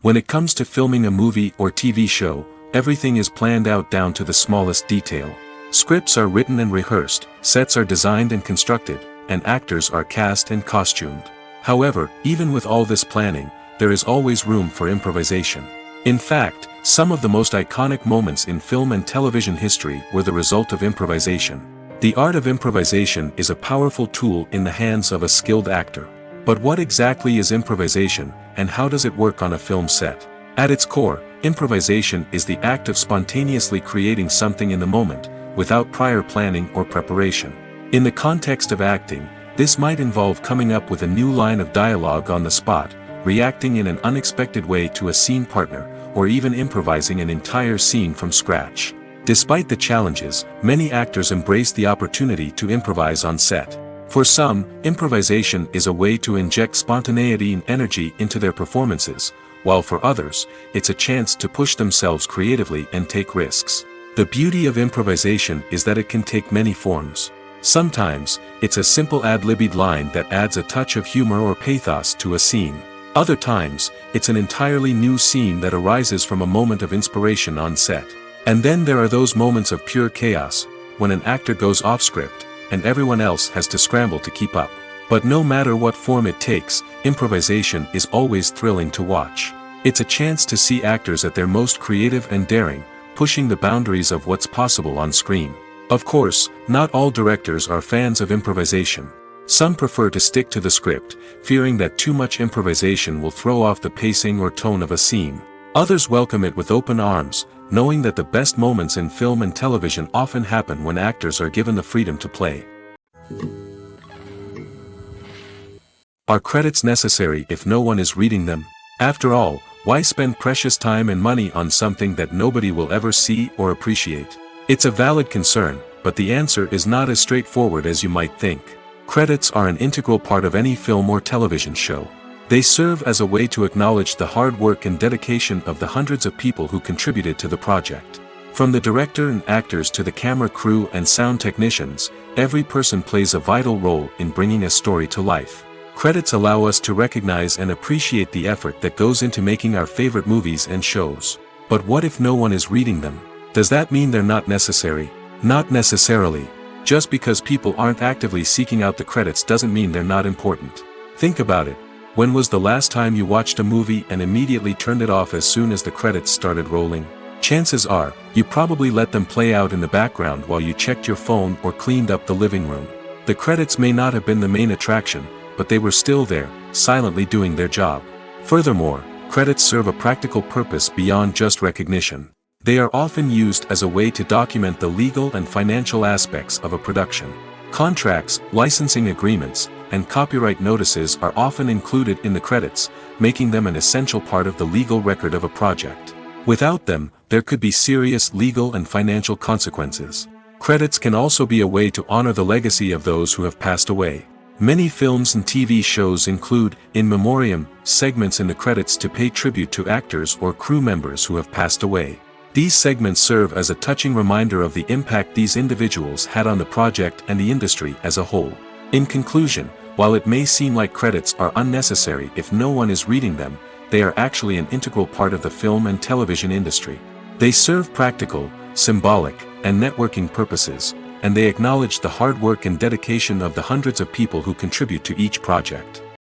When it comes to filming a movie or TV show, everything is planned out down to the smallest detail. Scripts are written and rehearsed, sets are designed and constructed, and actors are cast and costumed. However, even with all this planning, there is always room for improvisation. In fact, some of the most iconic moments in film and television history were the result of improvisation. The art of improvisation is a powerful tool in the hands of a skilled actor. But what exactly is improvisation, and how does it work on a film set? At its core, improvisation is the act of spontaneously creating something in the moment, without prior planning or preparation. In the context of acting, this might involve coming up with a new line of dialogue on the spot, reacting in an unexpected way to a scene partner, or even improvising an entire scene from scratch. Despite the challenges, many actors embrace the opportunity to improvise on set. For some, improvisation is a way to inject spontaneity and energy into their performances, while for others, it's a chance to push themselves creatively and take risks. The beauty of improvisation is that it can take many forms. Sometimes, it's a simple ad-libbed line that adds a touch of humor or pathos to a scene. Other times, it's an entirely new scene that arises from a moment of inspiration on set. And then there are those moments of pure chaos, when an actor goes off script, and everyone else has to scramble to keep up. But no matter what form it takes, improvisation is always thrilling to watch. It's a chance to see actors at their most creative and daring, pushing the boundaries of what's possible on screen. Of course, not all directors are fans of improvisation. Some prefer to stick to the script, fearing that too much improvisation will throw off the pacing or tone of a scene. Others welcome it with open arms, knowing that the best moments in film and television often happen when actors are given the freedom to play. Are credits necessary if no one is reading them? After all, why spend precious time and money on something that nobody will ever see or appreciate? It's a valid concern, but the answer is not as straightforward as you might think. Credits are an integral part of any film or television show. They serve as a way to acknowledge the hard work and dedication of the hundreds of people who contributed to the project. From the director and actors to the camera crew and sound technicians, every person plays a vital role in bringing a story to life. Credits allow us to recognize and appreciate the effort that goes into making our favorite movies and shows. But what if no one is reading them? Does that mean they're not necessary? Not necessarily. Just because people aren't actively seeking out the credits doesn't mean they're not important. Think about it. When was the last time you watched a movie and immediately turned it off as soon as the credits started rolling? Chances are, you probably let them play out in the background while you checked your phone or cleaned up the living room. The credits may not have been the main attraction, but they were still there, silently doing their job. Furthermore, credits serve a practical purpose beyond just recognition. They are often used as a way to document the legal and financial aspects of a production. Contracts, licensing agreements, and copyright notices are often included in the credits, making them an essential part of the legal record of a project. Without them, there could be serious legal and financial consequences. Credits can also be a way to honor the legacy of those who have passed away. Many films and TV shows include, in memoriam, segments in the credits to pay tribute to actors or crew members who have passed away. These segments serve as a touching reminder of the impact these individuals had on the project and the industry as a whole. In conclusion, while it may seem like credits are unnecessary if no one is reading them, they are actually an integral part of the film and television industry. They serve practical, symbolic, and networking purposes, and they acknowledge the hard work and dedication of the hundreds of people who contribute to each project.